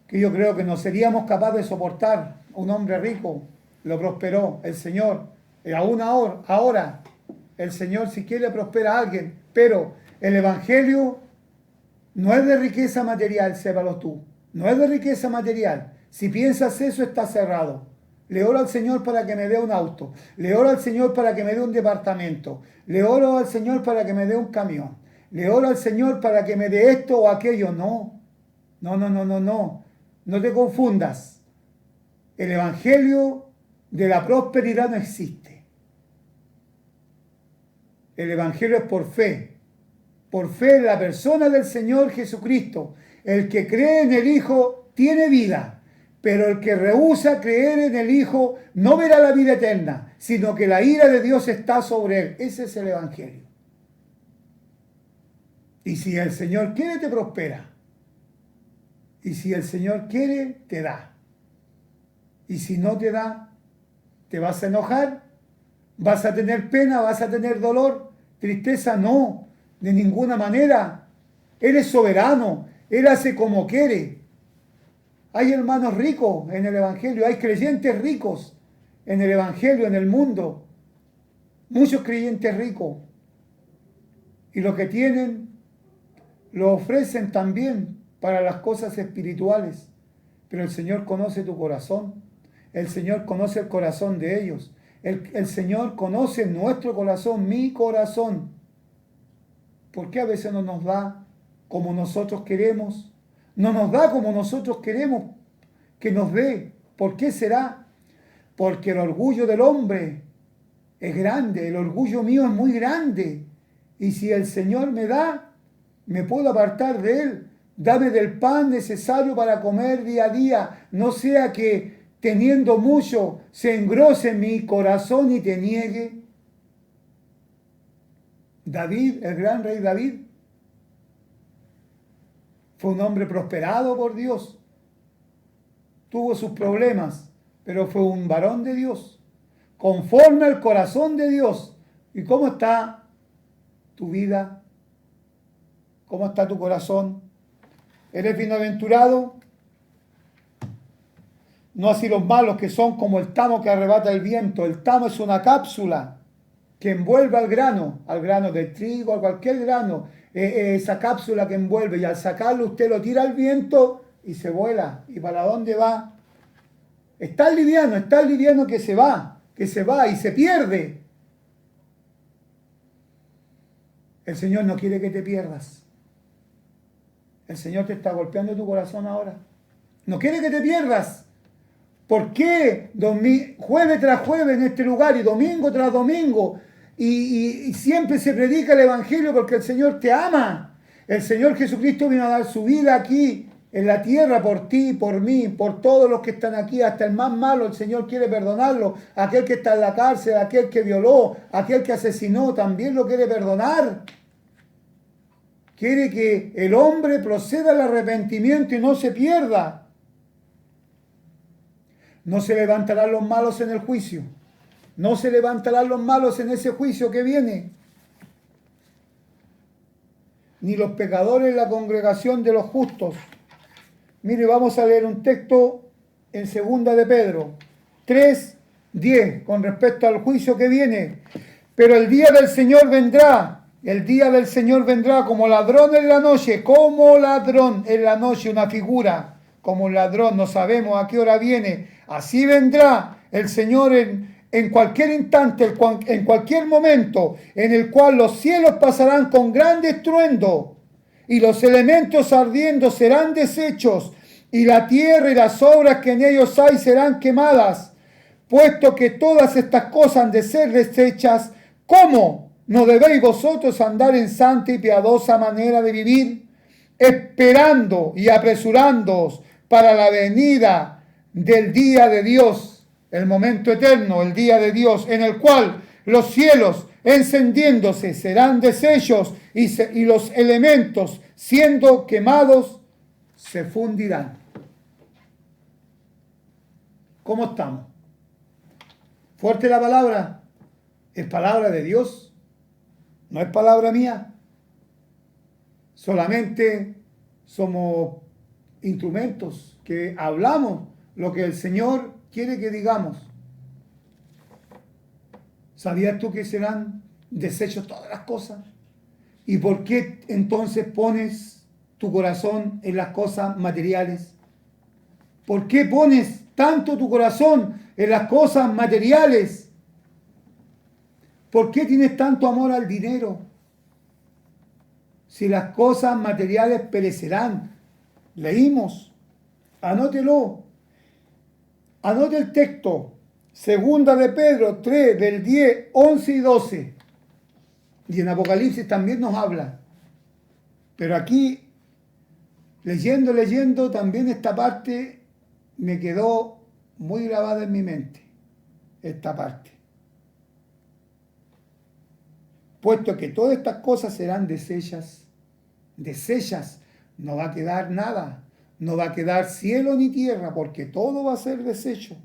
que yo creo que no seríamos capaces de soportar. Un hombre rico, lo prosperó el Señor. Y aún ahora, el Señor si quiere prospera a alguien, pero el Evangelio no es de riqueza material, sépalo tú. No es de riqueza material. Si piensas eso, está cerrado. Le oro al Señor para que me dé un auto. Le oro al Señor para que me dé un departamento. Le oro al Señor para que me dé un camión. Le oro al Señor para que me dé esto o aquello. No. No te confundas. El Evangelio de la prosperidad no existe. El Evangelio es por fe. Por fe en la persona del Señor Jesucristo. El que cree en el Hijo tiene vida, pero el que rehúsa creer en el Hijo no verá la vida eterna, sino que la ira de Dios está sobre él. Ese es el Evangelio. Y si el Señor quiere, te prospera. Y si el Señor quiere, te da. Y si no te da, te vas a enojar, vas a tener pena, vas a tener dolor, tristeza. No, de ninguna manera. Él es soberano. Él hace como quiere. Hay hermanos ricos en el Evangelio, hay creyentes ricos en el Evangelio, en el mundo. Muchos creyentes ricos. Y lo que tienen, lo ofrecen también para las cosas espirituales. Pero el Señor conoce tu corazón. El Señor conoce el corazón de ellos. El Señor conoce nuestro corazón, mi corazón. ¿Por qué a veces no nos da como nosotros queremos? No nos da como nosotros queremos que nos dé. ¿Por qué será? Porque el orgullo del hombre es grande, el orgullo mío es muy grande. Y si el Señor me da, me puedo apartar de Él. Dame del pan necesario para comer día a día. No sea que teniendo mucho se engrose mi corazón y te niegue. David, el gran rey David, fue un hombre prosperado por Dios. Tuvo sus problemas, pero fue un varón de Dios, conforme al corazón de Dios. ¿Y cómo está tu vida? ¿Cómo está tu corazón? ¿Eres bienaventurado? No así los malos, que son como el tamo que arrebata el viento. El tamo es una cápsula que envuelve al grano de trigo, a cualquier grano. Esa cápsula que envuelve, y al sacarlo usted lo tira al viento y se vuela. ¿Y para dónde va? Es tan liviano que se va y se pierde. El Señor no quiere que te pierdas. El Señor te está golpeando tu corazón ahora. No quiere que te pierdas. ¿Por qué jueves tras jueves en este lugar y domingo tras domingo? Y siempre se predica el Evangelio porque el Señor te ama. El Señor Jesucristo vino a dar su vida aquí en la tierra por ti, por mí, por todos los que están aquí, hasta el más malo. El Señor quiere perdonarlo. Aquel que está en la cárcel, aquel que violó, aquel que asesinó, también lo quiere perdonar. Quiere que el hombre proceda al arrepentimiento y no se pierda. No se levantarán los malos en el juicio. No se levantarán los malos en ese juicio que viene. Ni los pecadores en la congregación de los justos. Mire, vamos a leer un texto en 2 de Pedro 3:10 con respecto al juicio que viene. Pero el día del Señor vendrá. El día del Señor vendrá como ladrón en la noche. Como ladrón en la noche, una figura. Como un ladrón, no sabemos a qué hora viene. Así vendrá el Señor en cualquier instante, en cualquier momento, en el cual los cielos pasarán con gran estruendo, y los elementos ardiendo serán deshechos, y la tierra y las obras que en ellos hay serán quemadas. Puesto que todas estas cosas han de ser deshechas, ¿cómo no debéis vosotros andar en santa y piadosa manera de vivir, esperando y apresurándoos para la venida del día de Dios, el momento eterno, el día de Dios, en el cual los cielos encendiéndose, serán deshechos y los elementos, siendo quemados, se fundirán. ¿Cómo estamos? ¿Fuerte la palabra? ¿Es palabra de Dios? ¿No es palabra mía? Solamente somos instrumentos que hablamos lo que el Señor quiere que digamos. ¿Sabías tú que serán deshechos todas las cosas? ¿Y por qué entonces pones tu corazón en las cosas materiales? ¿Por qué pones tanto tu corazón en las cosas materiales? ¿Por qué tienes tanto amor al dinero? Si las cosas materiales perecerán. Leímos, anótelo. Anote el texto. Segunda de Pedro 3, del 10, 11 y 12. Y en Apocalipsis también nos habla. Pero aquí, leyendo, también esta parte me quedó muy grabada en mi mente. Esta parte. Puesto que todas estas cosas serán deshechas, no va a quedar nada, no va a quedar cielo ni tierra, porque todo va a ser deshecho.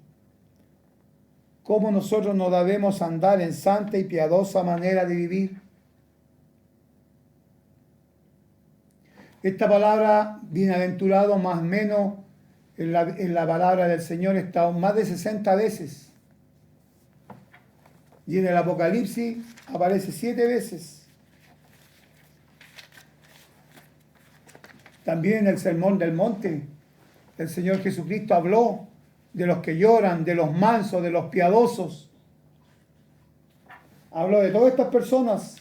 ¿Cómo nosotros no debemos andar en santa y piadosa manera de vivir? Esta palabra, bienaventurado, más o menos, en la palabra del Señor está más de 60 veces. Y en el Apocalipsis aparece 7 veces. También en el Sermón del Monte, el Señor Jesucristo habló de los que lloran, de los mansos, de los piadosos. Habló de todas estas personas,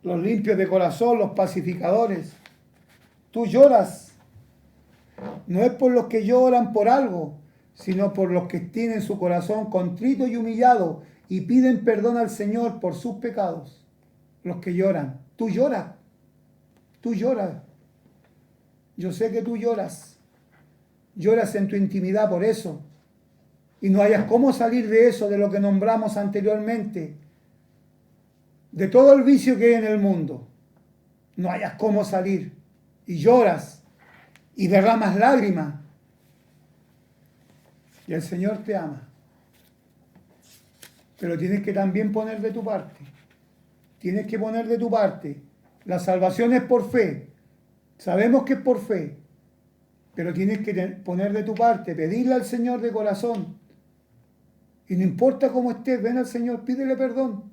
los limpios de corazón, los pacificadores. Tú lloras, no es por los que lloran por algo, sino por los que tienen su corazón contrito y humillado y piden perdón al Señor por sus pecados. Los que lloran. Tú lloras. Tú lloras. Yo sé que tú lloras. Lloras en tu intimidad por eso. Y no hayas cómo salir de eso, de lo que nombramos anteriormente. De todo el vicio que hay en el mundo. No hayas cómo salir. Y lloras. Y derramas lágrimas. Y el Señor te ama. Pero tienes que también poner de tu parte. Tienes que poner de tu parte. La salvación es por fe. Sabemos que es por fe. Pero tienes que poner de tu parte. Pedirle al Señor de corazón. Y no importa cómo estés, ven al Señor, pídele perdón.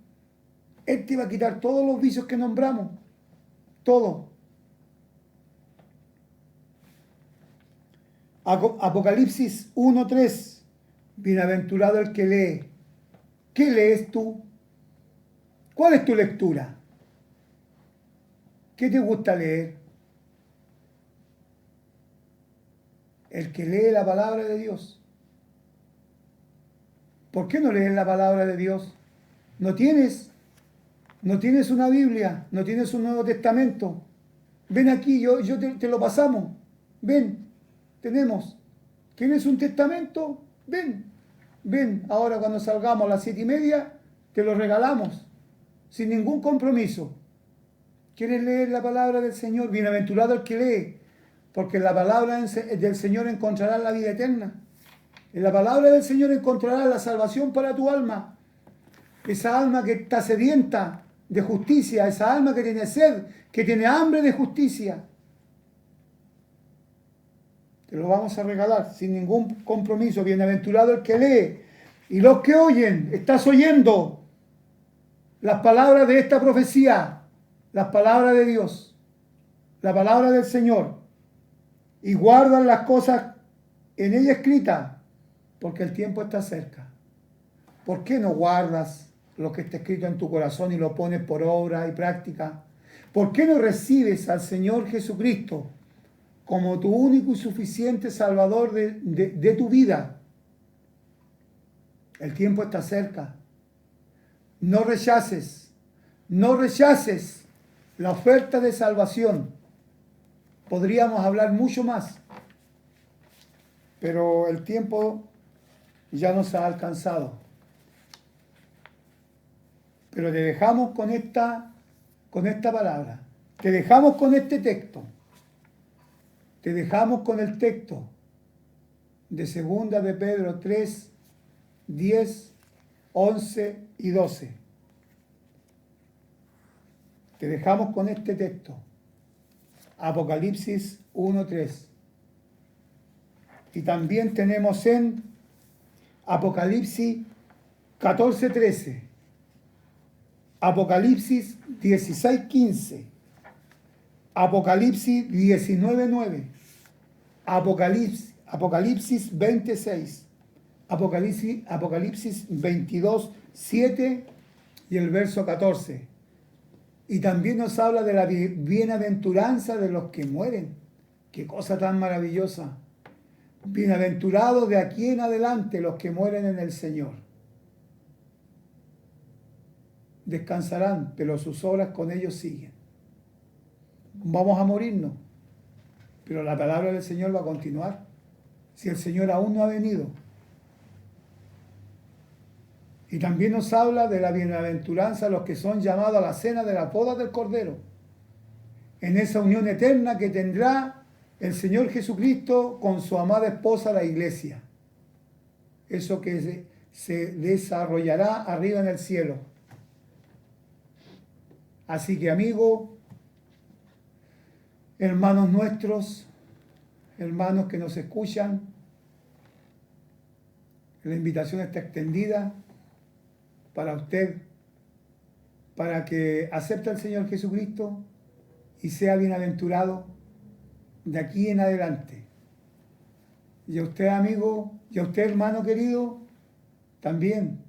Él te va a quitar todos los vicios que nombramos. Todo. Apocalipsis 1:3. Bienaventurado el que lee. ¿Qué lees tú? ¿Cuál es tu lectura? ¿Qué te gusta leer? El que lee la palabra de Dios. ¿Por qué no lees la palabra de Dios? No tienes una Biblia, no tienes un Nuevo Testamento. Ven aquí, yo te lo pasamos. Ven, tenemos. ¿Quieres un testamento? Ven, ahora cuando salgamos a las 7:30, te lo regalamos, sin ningún compromiso. ¿Quieres leer la palabra del Señor? Bienaventurado el que lee, porque en la palabra del Señor encontrarás la vida eterna. En la palabra del Señor encontrarás la salvación para tu alma. Esa alma que está sedienta de justicia, esa alma que tiene sed, que tiene hambre de justicia. Te lo vamos a regalar sin ningún compromiso. Bienaventurado el que lee. Y los que oyen, estás oyendo las palabras de esta profecía, las palabras de Dios, la palabra del Señor, y guardan las cosas en ella escritas, porque el tiempo está cerca. ¿Por qué no guardas lo que está escrito en tu corazón y lo pones por obra y práctica? ¿Por qué no recibes al Señor Jesucristo como tu único y suficiente Salvador de tu vida? El tiempo está cerca. No rechaces la oferta de salvación. Podríamos hablar mucho más, pero el tiempo ya nos ha alcanzado. Pero te dejamos con esta palabra. Te dejamos con este texto. Te dejamos con el texto de 2 de Pedro 3, 10, 11 y 12. Te dejamos con este texto. Apocalipsis 1, 3. Y también tenemos en Apocalipsis 14, 13. Apocalipsis 16, 15. Apocalipsis 19, 9. Apocalipsis 26. Apocalipsis 22, 7 y el verso 14. Y también nos habla de la bienaventuranza de los que mueren. Qué cosa tan maravillosa. Bienaventurados de aquí en adelante los que mueren en el Señor. Descansarán, pero sus obras con ellos siguen. Vamos a morirnos, pero la palabra del Señor va a continuar. Si el Señor aún no ha venido. Y también nos habla de la bienaventuranza a los que son llamados a la cena de la boda del Cordero. En esa unión eterna que tendrá el Señor Jesucristo con su amada esposa, la iglesia. Eso que se desarrollará arriba en el cielo. Así que, amigos, hermanos nuestros, hermanos que nos escuchan, la invitación está extendida para usted, para que acepte al Señor Jesucristo y sea bienaventurado de aquí en adelante. Y a usted, amigo, y a usted, hermano querido, también,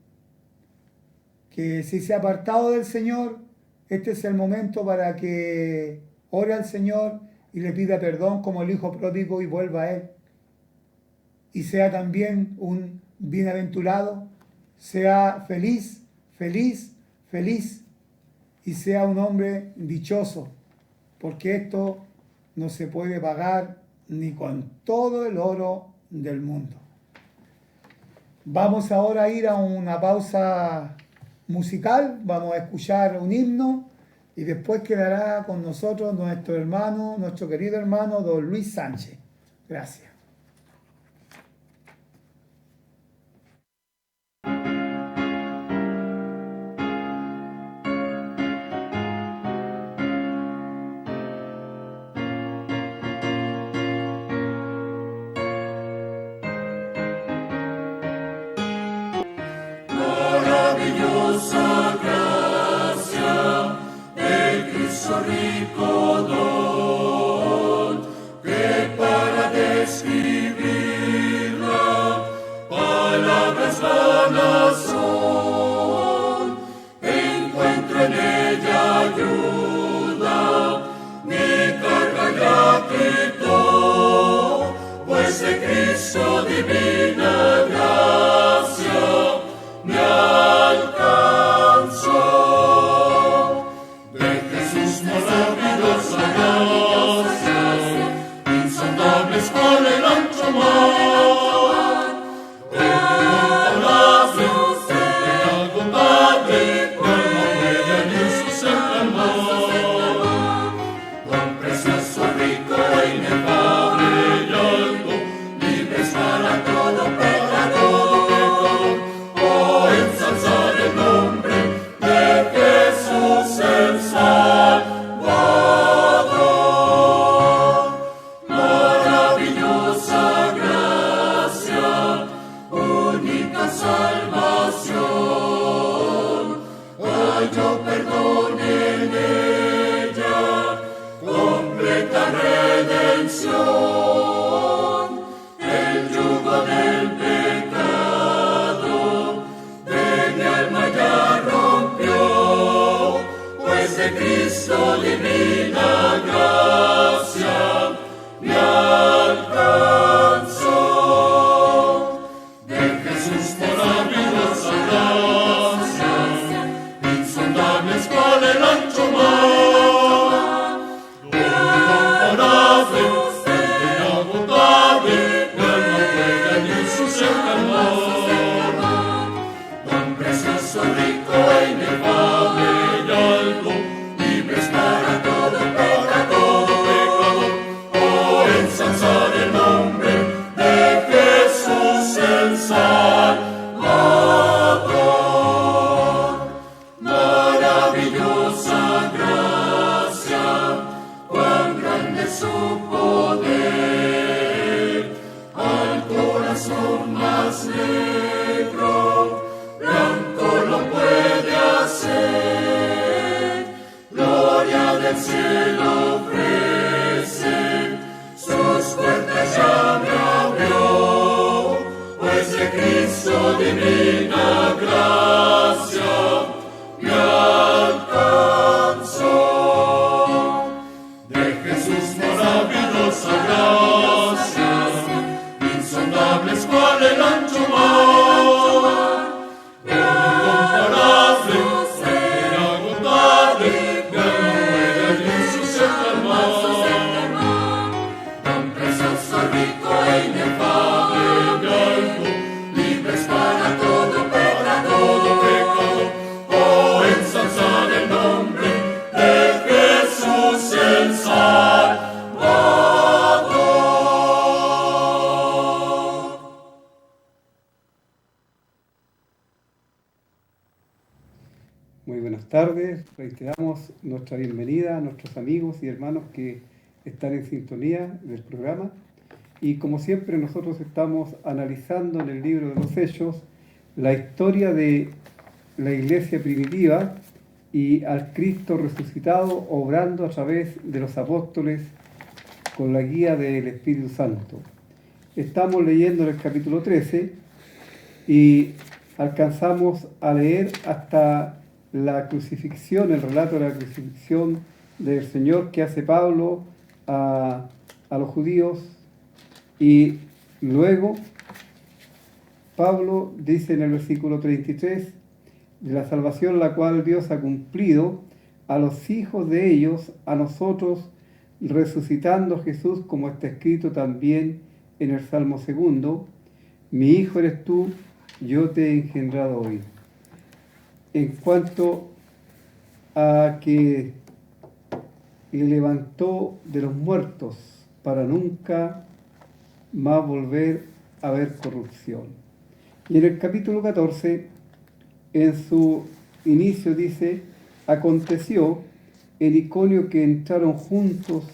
que si se ha apartado del Señor, este es el momento para que ore al Señor y le pida perdón como el hijo pródigo y vuelva a Él. Y sea también un bienaventurado, sea feliz, feliz, feliz, y sea un hombre dichoso, porque esto no se puede pagar ni con todo el oro del mundo. Vamos ahora a ir a una pausa musical, vamos a escuchar un himno y después quedará con nosotros nuestro hermano, nuestro querido hermano, don Luis Sánchez. Gracias. Maravillosa gracia del Cristo rico don, que para describirla palabras vanas son. Encuentro en ella ayuda, mi carga ya quitó, pues de Cristo divina gracia me alcanzó. De Jesús maravillosa gracia, insondables cual el ancho mar, palazos de agotable, cual no puede ni su ser calmar. Con precioso, rico e inefable y alto, libres para todo pecador, oh, ensalzar el nombre de Jesús el Salvador. Maravillosa gracia rico e inefable de alto, libres para todo pecador. Oh, ensalzad el nombre de Jesús el Salvador. Muy buenas tardes, reiteramos nuestra bienvenida a nuestros amigos y hermanos que están en sintonía del programa, y como siempre nosotros estamos analizando en el libro de los Hechos la historia de la iglesia primitiva y al Cristo resucitado obrando a través de los apóstoles con la guía del Espíritu Santo. Estamos leyendo en el capítulo 13 y alcanzamos a leer hasta la crucifixión, el relato de la crucifixión del Señor que hace Pablo a los judíos, y luego Pablo dice en el versículo 33 de la salvación la cual Dios ha cumplido a los hijos de ellos, a nosotros, resucitando a Jesús, como está escrito también en el Salmo 2, mi hijo eres tú, yo te he engendrado hoy. En cuanto a que le levantó de los muertos para nunca más volver a ver corrupción. Y en el capítulo 14, en su inicio dice, aconteció en Iconio que entraron juntos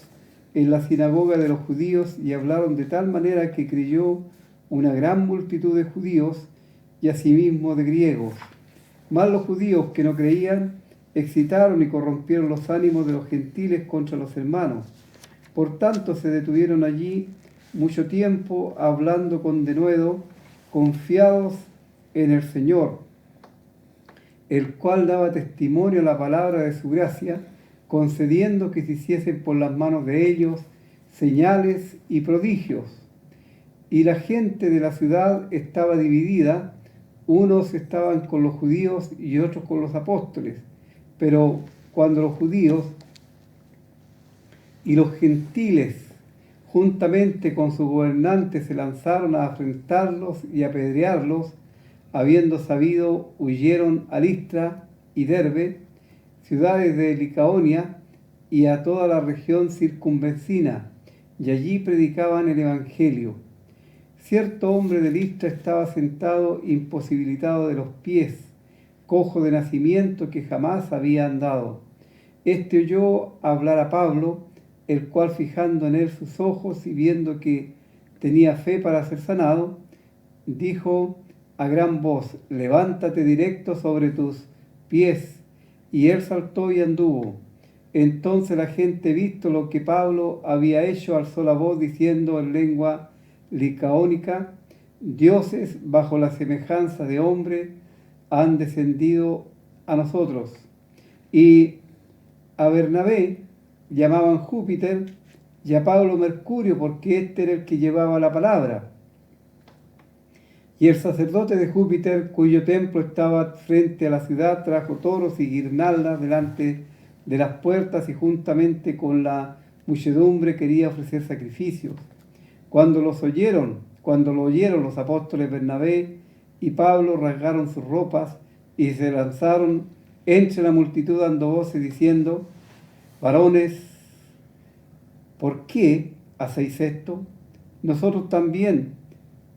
en la sinagoga de los judíos y hablaron de tal manera que creyó una gran multitud de judíos y asimismo de griegos. Mas los judíos que no creían excitaron y corrompieron los ánimos de los gentiles contra los hermanos. Por tanto se detuvieron allí mucho tiempo hablando con denuedo, confiados en el Señor, el cual daba testimonio a la palabra de su gracia, concediendo que se hiciesen por las manos de ellos señales y prodigios. Y la gente de la ciudad estaba dividida, unos estaban con los judíos y otros con los apóstoles. Pero cuando los judíos y los gentiles, juntamente con sus gobernantes, se lanzaron a afrentarlos y apedrearlos, habiendo sabido, huyeron a Listra y Derbe, ciudades de Licaonia, y a toda la región circunvecina, y allí predicaban el Evangelio. Cierto hombre de Listra estaba sentado imposibilitado de los pies, cojo de nacimiento, que jamás había andado. Este oyó hablar a Pablo, el cual, fijando en él sus ojos y viendo que tenía fe para ser sanado, dijo a gran voz, levántate directo sobre tus pies. Y él saltó y anduvo. Entonces la gente, visto lo que Pablo había hecho, alzó la voz diciendo en lengua licaónica, dioses bajo la semejanza de hombre han descendido a nosotros. Y a Bernabé llamaban Júpiter y a Pablo Mercurio, porque este era el que llevaba la palabra. Y el sacerdote de Júpiter, cuyo templo estaba frente a la ciudad, trajo toros y guirnaldas delante de las puertas, y juntamente con la muchedumbre quería ofrecer sacrificios. Cuando lo oyeron los apóstoles Bernabé y Pablo, rasgaron sus ropas y se lanzaron entre la multitud dando voces diciendo, varones, ¿por qué hacéis esto? Nosotros también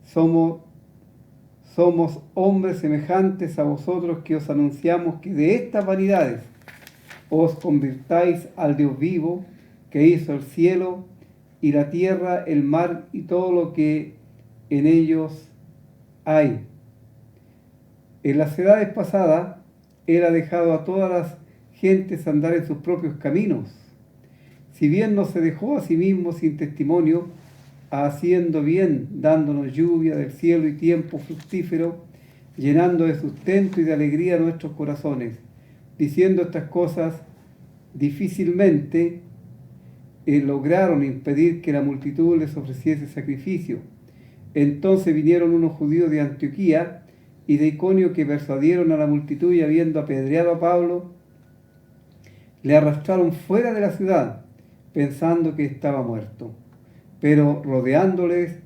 somos hombres semejantes a vosotros, que os anunciamos que de estas vanidades os convirtáis al Dios vivo, que hizo el cielo y la tierra, el mar y todo lo que en ellos hay. En las edades pasadas, él ha dejado a todas las gentes andar en sus propios caminos. Si bien no se dejó a sí mismo sin testimonio, haciendo bien, dándonos lluvia del cielo y tiempo fructífero, llenando de sustento y de alegría nuestros corazones, diciendo estas cosas, difícilmente lograron impedir que la multitud les ofreciese sacrificio. Entonces vinieron unos judíos de Antioquía y de Iconio, que persuadieron a la multitud, y habiendo apedreado a Pablo, le arrastraron fuera de la ciudad, pensando que estaba muerto. pero rodeándole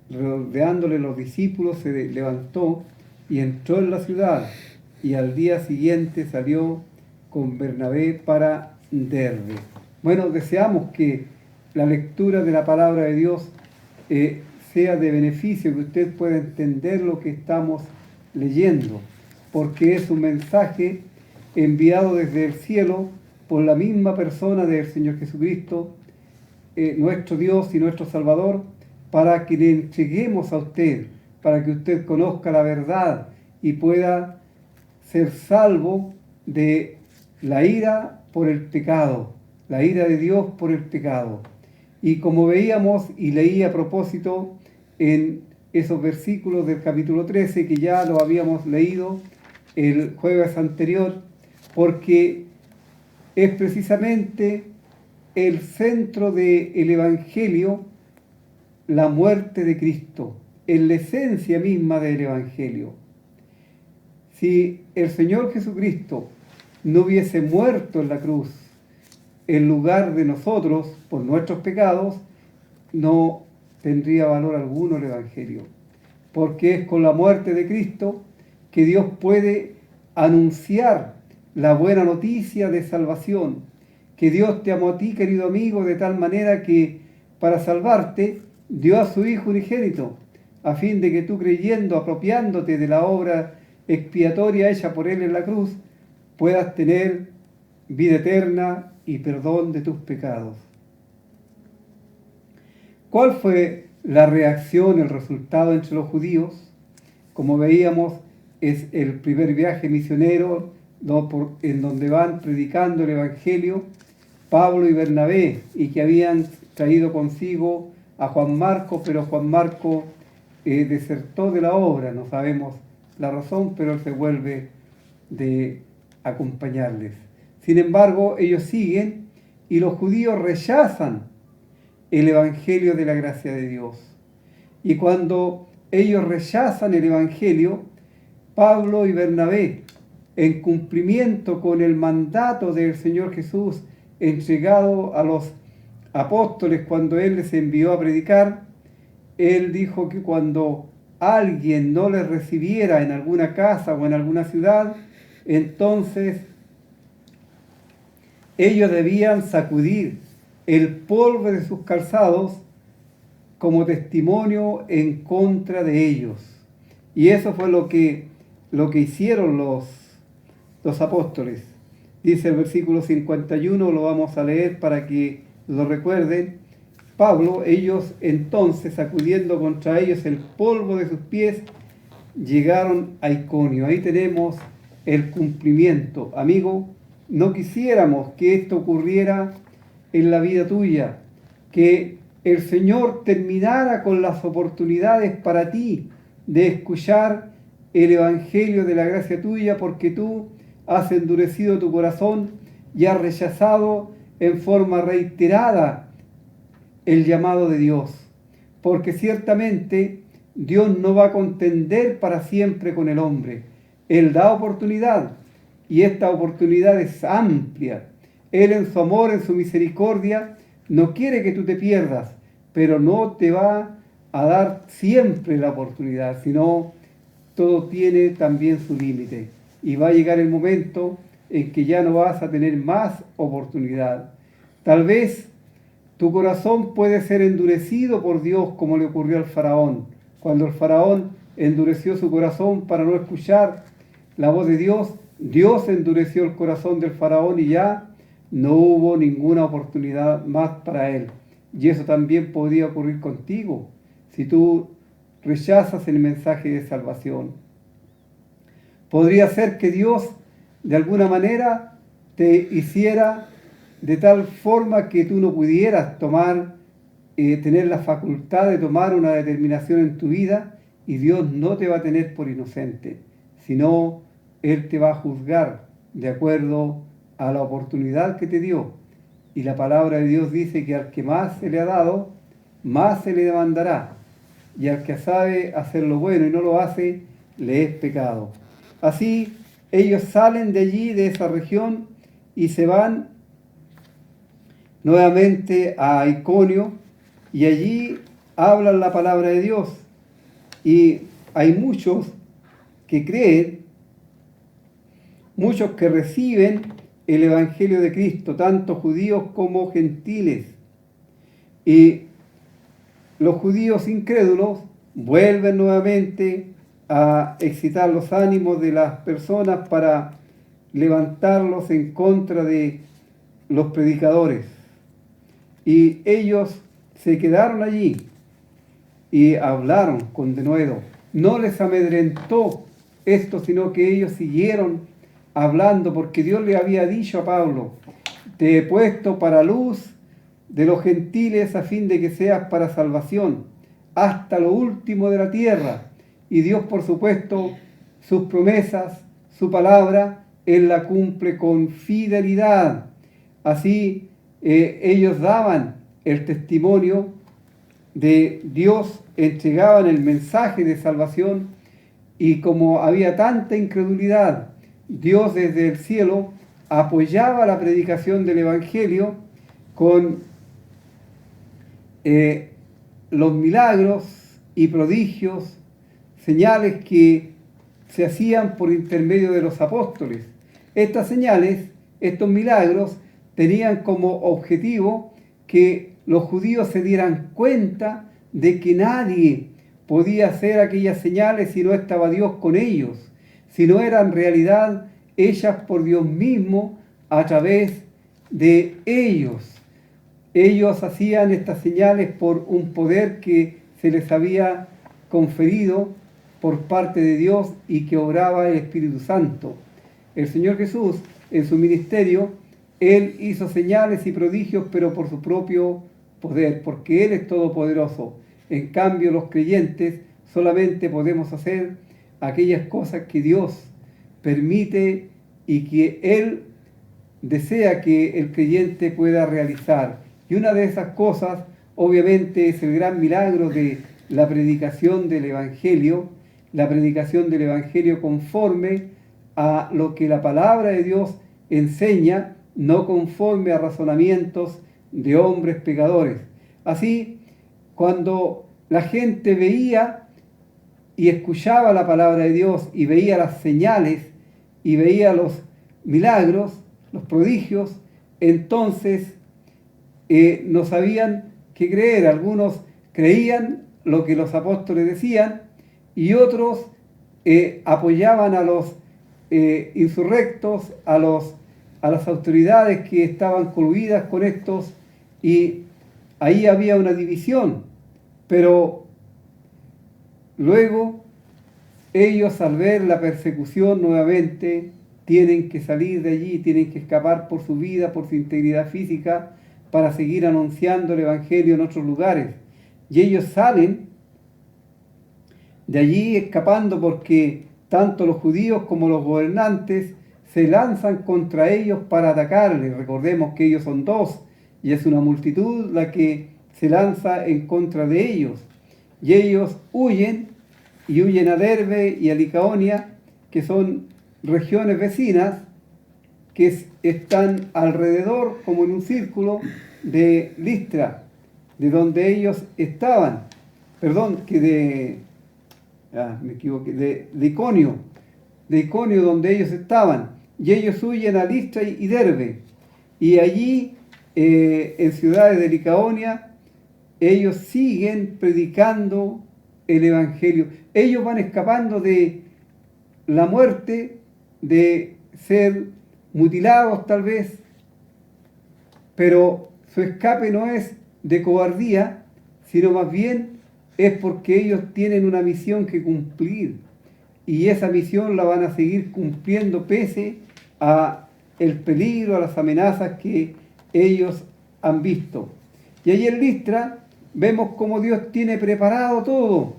los discípulos se levantó y entró en la ciudad, y al día siguiente salió con Bernabé para Derbe. Bueno, deseamos que la lectura de la palabra de Dios sea de beneficio, que usted pueda entender lo que estamos leyendo, porque es un mensaje enviado desde el cielo por la misma persona del Señor Jesucristo, nuestro Dios y nuestro Salvador, para que le entreguemos a usted, para que usted conozca la verdad y pueda ser salvo de la ira por el pecado, la ira de Dios por el pecado. Y como veíamos y leí a propósito en esos versículos del capítulo 13, que ya lo habíamos leído el jueves anterior, porque es precisamente el centro del Evangelio, la muerte de Cristo, en la esencia misma del Evangelio. Si el Señor Jesucristo no hubiese muerto en la cruz en lugar de nosotros por nuestros pecados, no tendría valor alguno el Evangelio, porque es con la muerte de Cristo que Dios puede anunciar la buena noticia de salvación, que Dios te amó a ti, querido amigo, de tal manera que para salvarte dio a su Hijo unigénito, a fin de que tú, creyendo, apropiándote de la obra expiatoria hecha por Él en la cruz, puedas tener vida eterna y perdón de tus pecados. ¿Cuál fue la reacción, el resultado entre los judíos? Como veíamos, es el primer viaje misionero en donde van predicando el Evangelio Pablo y Bernabé, y que habían traído consigo a Juan Marcos, pero Juan Marcos desertó de la obra, no sabemos la razón, pero él se vuelve de acompañarles. Sin embargo, ellos siguen y los judíos rechazan el Evangelio de la gracia de Dios. Y cuando ellos rechazan el Evangelio, Pablo y Bernabé, en cumplimiento con el mandato del Señor Jesús entregado a los apóstoles cuando Él les envió a predicar, Él dijo que cuando alguien no les recibiera en alguna casa o en alguna ciudad, entonces ellos debían sacudir el polvo de sus calzados como testimonio en contra de ellos. Y eso fue lo que hicieron los apóstoles. Dice el versículo 51, lo vamos a leer para que lo recuerden. Pablo, ellos entonces, sacudiendo contra ellos el polvo de sus pies, llegaron a Iconio. Ahí tenemos el cumplimiento. Amigo, no quisiéramos que esto ocurriera en la vida tuya, que el Señor terminara con las oportunidades para ti de escuchar el Evangelio de la gracia tuya, porque tú has endurecido tu corazón y has rechazado en forma reiterada el llamado de Dios. Porque ciertamente Dios no va a contender para siempre con el hombre. Él da oportunidad, y esta oportunidad es amplia. Él, en su amor, en su misericordia, no quiere que tú te pierdas, pero no te va a dar siempre la oportunidad, sino todo tiene también su límite. Y va a llegar el momento en que ya no vas a tener más oportunidad. Tal vez tu corazón puede ser endurecido por Dios, como le ocurrió al faraón. Cuando el faraón endureció su corazón para no escuchar la voz de Dios, Dios endureció el corazón del faraón y ya no hubo ninguna oportunidad más para él. Y eso también podría ocurrir contigo si tú rechazas el mensaje de salvación. Podría ser que Dios de alguna manera te hiciera de tal forma que tú no pudieras tener la facultad de tomar una determinación en tu vida, y Dios no te va a tener por inocente, sino Él te va a juzgar de acuerdo a la oportunidad que te dio. Y la palabra de Dios dice que al que más se le ha dado, más se le demandará. Y al que sabe hacer lo bueno y no lo hace, le es pecado. Así, ellos salen de allí, de esa región, y se van nuevamente a Iconio, y allí hablan la palabra de Dios. Y hay muchos que creen, muchos que reciben el Evangelio de Cristo, tanto judíos como gentiles. Y los judíos incrédulos vuelven nuevamente a excitar los ánimos de las personas para levantarlos en contra de los predicadores. Y ellos se quedaron allí y hablaron con denuedo. No les amedrentó esto, sino que ellos siguieron hablando, porque Dios le había dicho a Pablo: te he puesto para luz de los gentiles a fin de que seas para salvación hasta lo último de la tierra. Y Dios, por supuesto, sus promesas, su palabra, Él la cumple con fidelidad. Así ellos daban el testimonio de Dios, entregaban el mensaje de salvación, y como había tanta incredulidad, Dios desde el cielo apoyaba la predicación del Evangelio con los milagros y prodigios, señales que se hacían por intermedio de los apóstoles. Estas señales, estos milagros, tenían como objetivo que los judíos se dieran cuenta de que nadie podía hacer aquellas señales si no estaba Dios con ellos, si no eran realidad hechas por Dios mismo a través de ellos. Ellos hacían estas señales por un poder que se les había conferido por parte de Dios y que obraba el Espíritu Santo. El Señor Jesús, en su ministerio, Él hizo señales y prodigios, pero por su propio poder, porque Él es todopoderoso. En cambio, los creyentes solamente podemos hacer aquellas cosas que Dios permite y que Él desea que el creyente pueda realizar. Y una de esas cosas, obviamente, es el gran milagro de la predicación del Evangelio conforme a lo que la palabra de Dios enseña, no conforme a razonamientos de hombres pecadores. Así, cuando la gente veía y escuchaba la palabra de Dios y veía las señales y veía los milagros, los prodigios, entonces no sabían qué creer. Algunos creían lo que los apóstoles decían y otros apoyaban a los insurrectos, a las autoridades que estaban coludidas con estos, y ahí había una división. Pero luego ellos, al ver la persecución nuevamente, tienen que salir de allí, tienen que escapar por su vida, por su integridad física, para seguir anunciando el Evangelio en otros lugares. Y ellos salen de allí escapando porque tanto los judíos como los gobernantes se lanzan contra ellos para atacarles. Recordemos que ellos son dos y es una multitud la que se lanza en contra de ellos. Y ellos huyen, y huyen a Derbe y a Licaonia, que son regiones vecinas que están alrededor, como en un círculo, de Listra, de donde ellos estaban. Perdón, que me equivoqué, de Iconio, donde ellos estaban. Y ellos huyen a Listra y Derbe. Y allí, en ciudades de Licaonia, ellos siguen predicando el Evangelio. Ellos van escapando de la muerte, de ser mutilados tal vez, pero su escape no es de cobardía, sino más bien es porque ellos tienen una misión que cumplir, y esa misión la van a seguir cumpliendo pese a el peligro, a las amenazas que ellos han visto. Y allí en Listra vemos cómo Dios tiene preparado todo.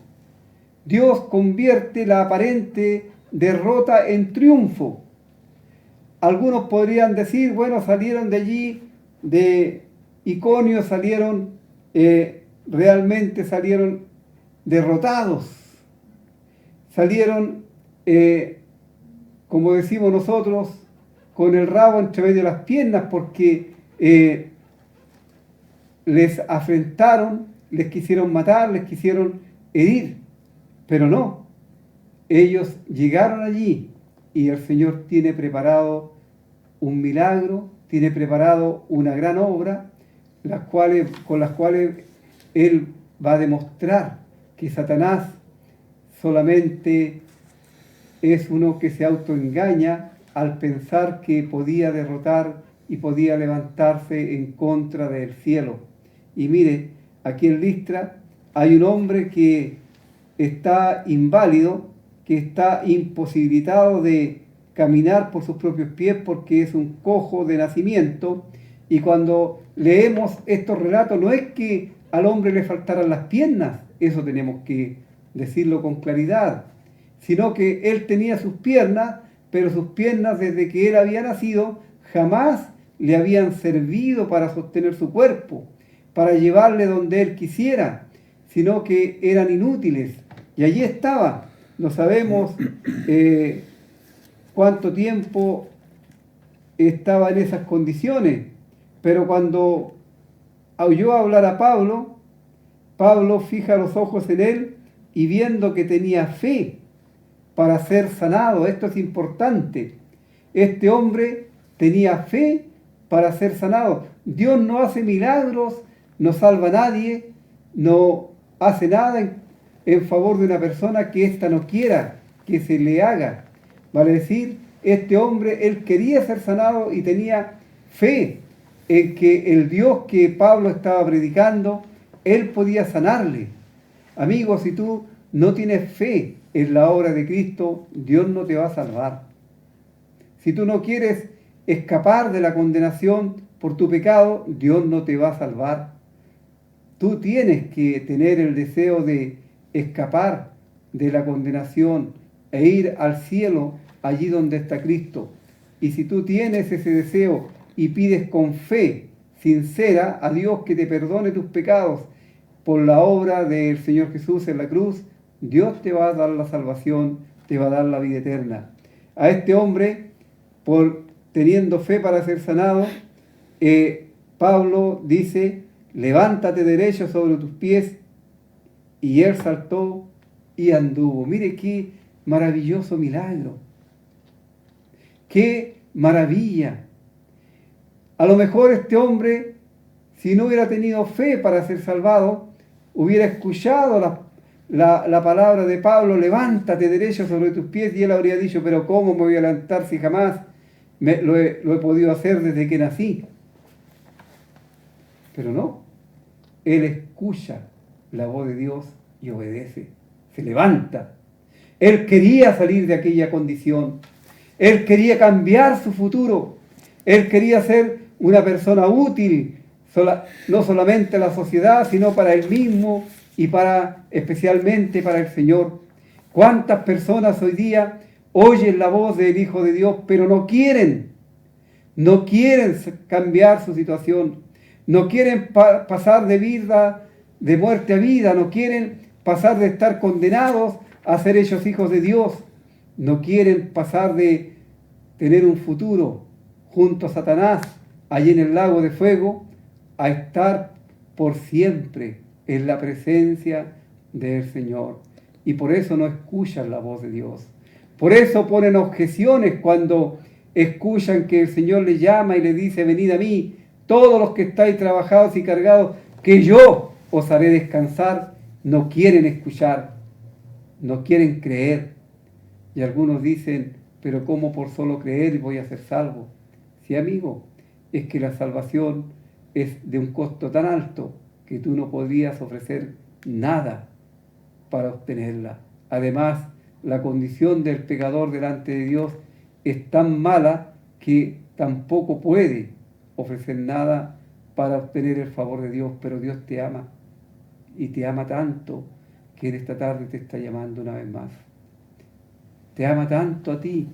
Dios convierte la aparente derrota en triunfo. Algunos podrían decir, bueno, salieron de allí, de Iconio, realmente salieron derrotados. Salieron, como decimos nosotros, con el rabo entre medio de las piernas, porque les afrentaron, les quisieron matar, les quisieron herir, pero no. Ellos llegaron allí y el Señor tiene preparado un milagro, tiene preparado una gran obra, con las cuales Él va a demostrar que Satanás solamente es uno que se autoengaña al pensar que podía derrotar y podía levantarse en contra del cielo. Y mire, aquí en Listra hay un hombre que está inválido, que está imposibilitado de caminar por sus propios pies porque es un cojo de nacimiento. Y cuando leemos estos relatos, no es que al hombre le faltaran las piernas, eso tenemos que decirlo con claridad, sino que él tenía sus piernas, pero sus piernas desde que él había nacido jamás le habían servido para sostener su cuerpo, para llevarle donde él quisiera, sino que eran inútiles. Y allí estaba, no sabemos cuánto tiempo estaba en esas condiciones, pero cuando oyó hablar a Pablo, Pablo fija los ojos en él y viendo que tenía fe para ser sanado, esto es importante, este hombre tenía fe para ser sanado. Dios no hace milagros, no salva a nadie, no hace nada en favor de una persona que ésta no quiera que se le haga. Vale decir, este hombre, él quería ser sanado y tenía fe en que el Dios que Pablo estaba predicando, él podía sanarle. Amigo, si tú no tienes fe en la obra de Cristo, Dios no te va a salvar. Si tú no quieres escapar de la condenación por tu pecado, Dios no te va a salvar. Tú tienes que tener el deseo de escapar de la condenación e ir al cielo, allí donde está Cristo. Y si tú tienes ese deseo y pides con fe sincera a Dios que te perdone tus pecados por la obra del Señor Jesús en la cruz, Dios te va a dar la salvación, te va a dar la vida eterna. A este hombre, por teniendo fe para ser sanado, Pablo dice, levántate derecho sobre tus pies, y él saltó y anduvo. Mire qué maravilloso milagro, qué maravilla. A lo mejor este hombre, si no hubiera tenido fe para ser salvado, hubiera escuchado la palabra de Pablo, levántate derecho sobre tus pies, y él habría dicho, pero ¿cómo me voy a levantar si jamás lo he podido hacer desde que nací? Pero no, él escucha la voz de Dios y obedece, se levanta. Él quería salir de aquella condición, él quería cambiar su futuro, él quería ser una persona útil, no solamente a la sociedad, sino para él mismo y especialmente para el Señor. ¿Cuántas personas hoy día oyen la voz del Hijo de Dios, pero no quieren cambiar su situación, no quieren pasar de muerte a vida, no quieren pasar de estar condenados a ser hechos hijos de Dios, no quieren pasar de tener un futuro junto a Satanás allí en el lago de fuego, a estar por siempre en la presencia del Señor. Y por eso no escuchan la voz de Dios. Por eso ponen objeciones cuando escuchan que el Señor les llama y les dice, venid a mí, todos los que estáis trabajados y cargados, que yo os haré descansar. No quieren escuchar, no quieren creer. Y algunos dicen, pero ¿cómo por solo creer voy a ser salvo? Sí, amigo, es que la salvación es de un costo tan alto que tú no podrías ofrecer nada para obtenerla. Además, la condición del pecador delante de Dios es tan mala que tampoco puede ofrecer nada para obtener el favor de Dios, pero Dios te ama y te ama tanto que en esta tarde te está llamando una vez más. Te ama tanto a ti,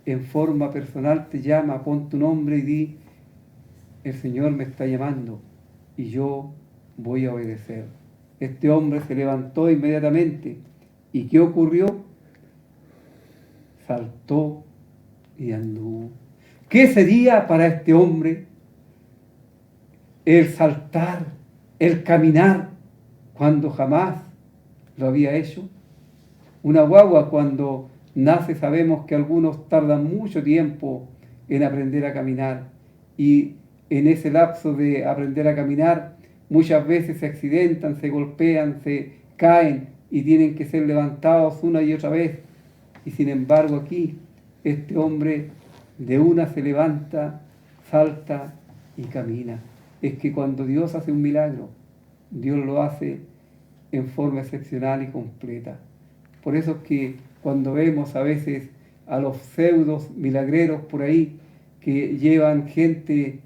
en forma personal te llama, pon tu nombre y di, el Señor me está llamando y yo voy a obedecer. Este hombre se levantó inmediatamente. ¿Y qué ocurrió? Saltó y anduvo. ¿Qué sería para este hombre el saltar, el caminar cuando jamás lo había hecho. Una guagua cuando nace sabemos que algunos tardan mucho tiempo en aprender a caminar, y en ese lapso de aprender a caminar muchas veces se accidentan, se golpean, se caen y tienen que ser levantados una y otra vez. Y sin embargo aquí este hombre de una se levanta, salta y camina. Es que cuando Dios hace un milagro, Dios lo hace en forma excepcional y completa. Por eso es que cuando vemos a veces a los pseudos milagreros por ahí que llevan gente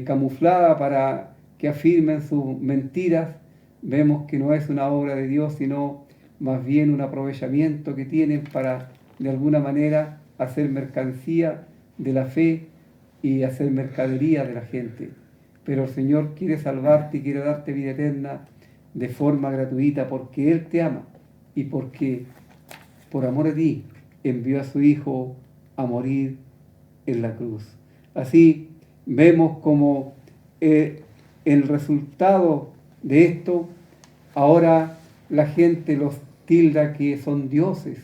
camuflada para que afirmen sus mentiras, vemos que no es una obra de Dios, sino más bien un aprovechamiento que tienen para de alguna manera hacer mercancía de la fe y hacer mercadería de la gente. Pero el Señor quiere salvarte y quiere darte vida eterna de forma gratuita, porque Él te ama y porque por amor a ti envió a su Hijo a morir en la cruz. Así vemos como el resultado de esto, ahora la gente los tilda que son dioses,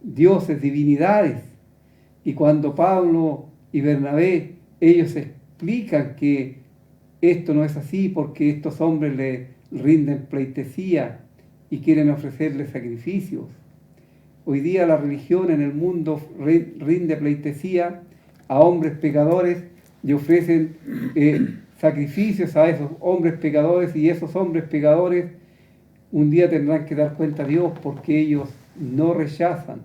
divinidades. Y cuando Pablo y Bernabé, ellos explican que esto no es así porque estos hombres le rinden pleitesía y quieren ofrecerle sacrificios. Hoy día la religión en el mundo rinde pleitesía a hombres pecadores y ofrecen sacrificios a esos hombres pecadores, y esos hombres pecadores un día tendrán que dar cuenta a Dios, porque ellos no rechazan,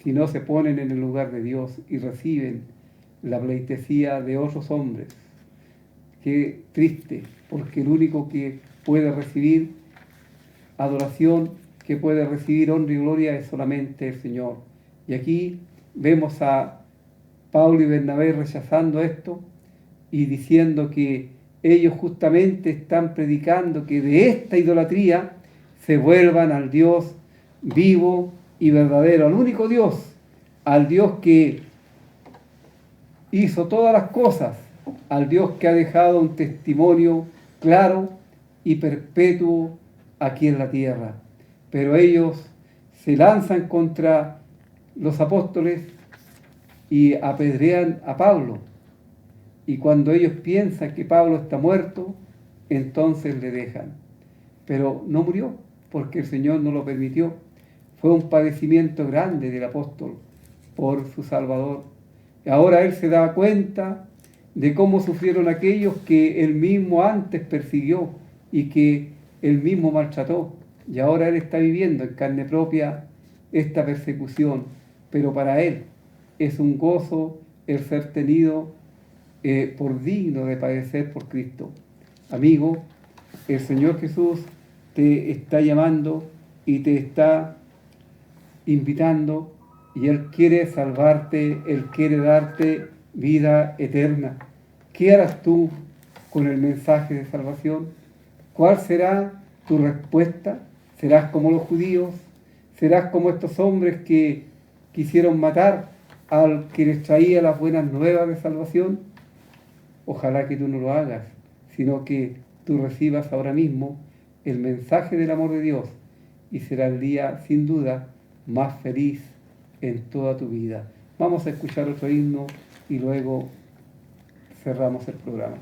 sino se ponen en el lugar de Dios y reciben la pleitesía de otros hombres. Qué triste, porque el único que puede recibir adoración, que puede recibir honra y gloria, es solamente el Señor. Y aquí vemos a Pablo y Bernabé rechazando esto y diciendo que ellos justamente están predicando que de esta idolatría se vuelvan al Dios vivo y verdadero, al único Dios, al Dios que hizo todas las cosas, al Dios que ha dejado un testimonio claro y perpetuo aquí en la tierra. Pero ellos se lanzan contra los apóstoles y apedrean a Pablo. Y cuando ellos piensan que Pablo está muerto, entonces le dejan. Pero no murió, porque el Señor no lo permitió. Fue un padecimiento grande del apóstol por su Salvador. Y ahora él se da cuenta de cómo sufrieron aquellos que él mismo antes persiguió y que él mismo maltrató. Y ahora él está viviendo en carne propia esta persecución. Pero para él es un gozo el ser tenido por digno de padecer por Cristo. Amigo, el Señor Jesús te está llamando y te está invitando, y Él quiere salvarte, Él quiere darte vida eterna. ¿Qué harás tú con el mensaje de salvación? ¿Cuál será tu respuesta? ¿Serás como los judíos? ¿Serás como estos hombres que quisieron matar al que les traía las buenas nuevas de salvación? Ojalá que tú no lo hagas, sino que tú recibas ahora mismo el mensaje del amor de Dios, y será el día, sin duda, más feliz en toda tu vida. Vamos a escuchar otro himno y luego cerramos el programa.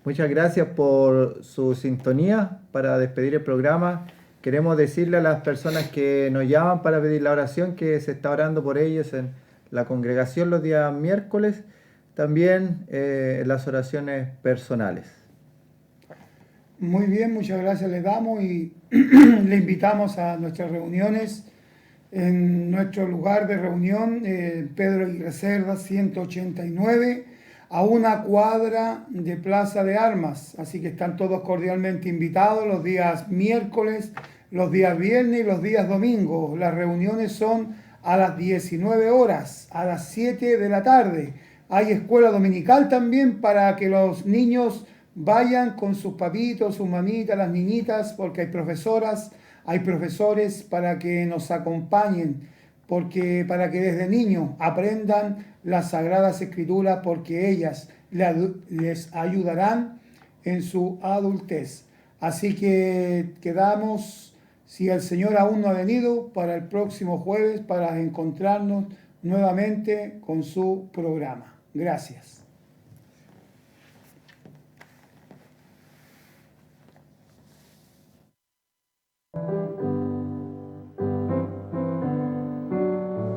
Muchas gracias por su sintonía para despedir el programa. Queremos decirle a las personas que nos llaman para pedir la oración que se está orando por ellos en la congregación los días miércoles, también las oraciones personales. Muy bien, muchas gracias le damos y le invitamos a nuestras reuniones en nuestro lugar de reunión, Pedro Aguirre Cerda 189, a una cuadra de Plaza de Armas. Así que están todos cordialmente invitados los días miércoles, los días viernes y los días domingos. Las reuniones son a las 19 horas, a las 7 de la tarde. Hay escuela dominical también para que los niños vayan con sus papitos, sus mamitas, las niñitas, porque hay profesoras, hay profesores para que nos acompañen, porque para que desde niños aprendan las Sagradas Escrituras, porque ellas les ayudarán en su adultez. Así que quedamos, si el Señor aún no ha venido, para el próximo jueves para encontrarnos nuevamente con su programa. Gracias.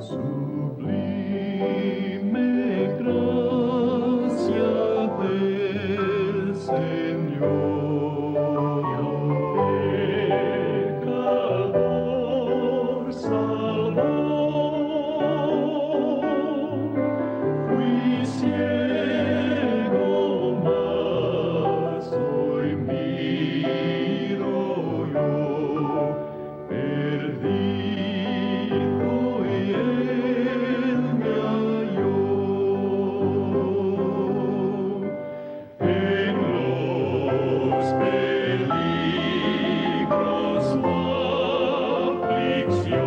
Sublime gracia del Señor, pecador salvó, fui ciego, mas hoy miro yo, perdido y él me halló. En los peligros, aflicción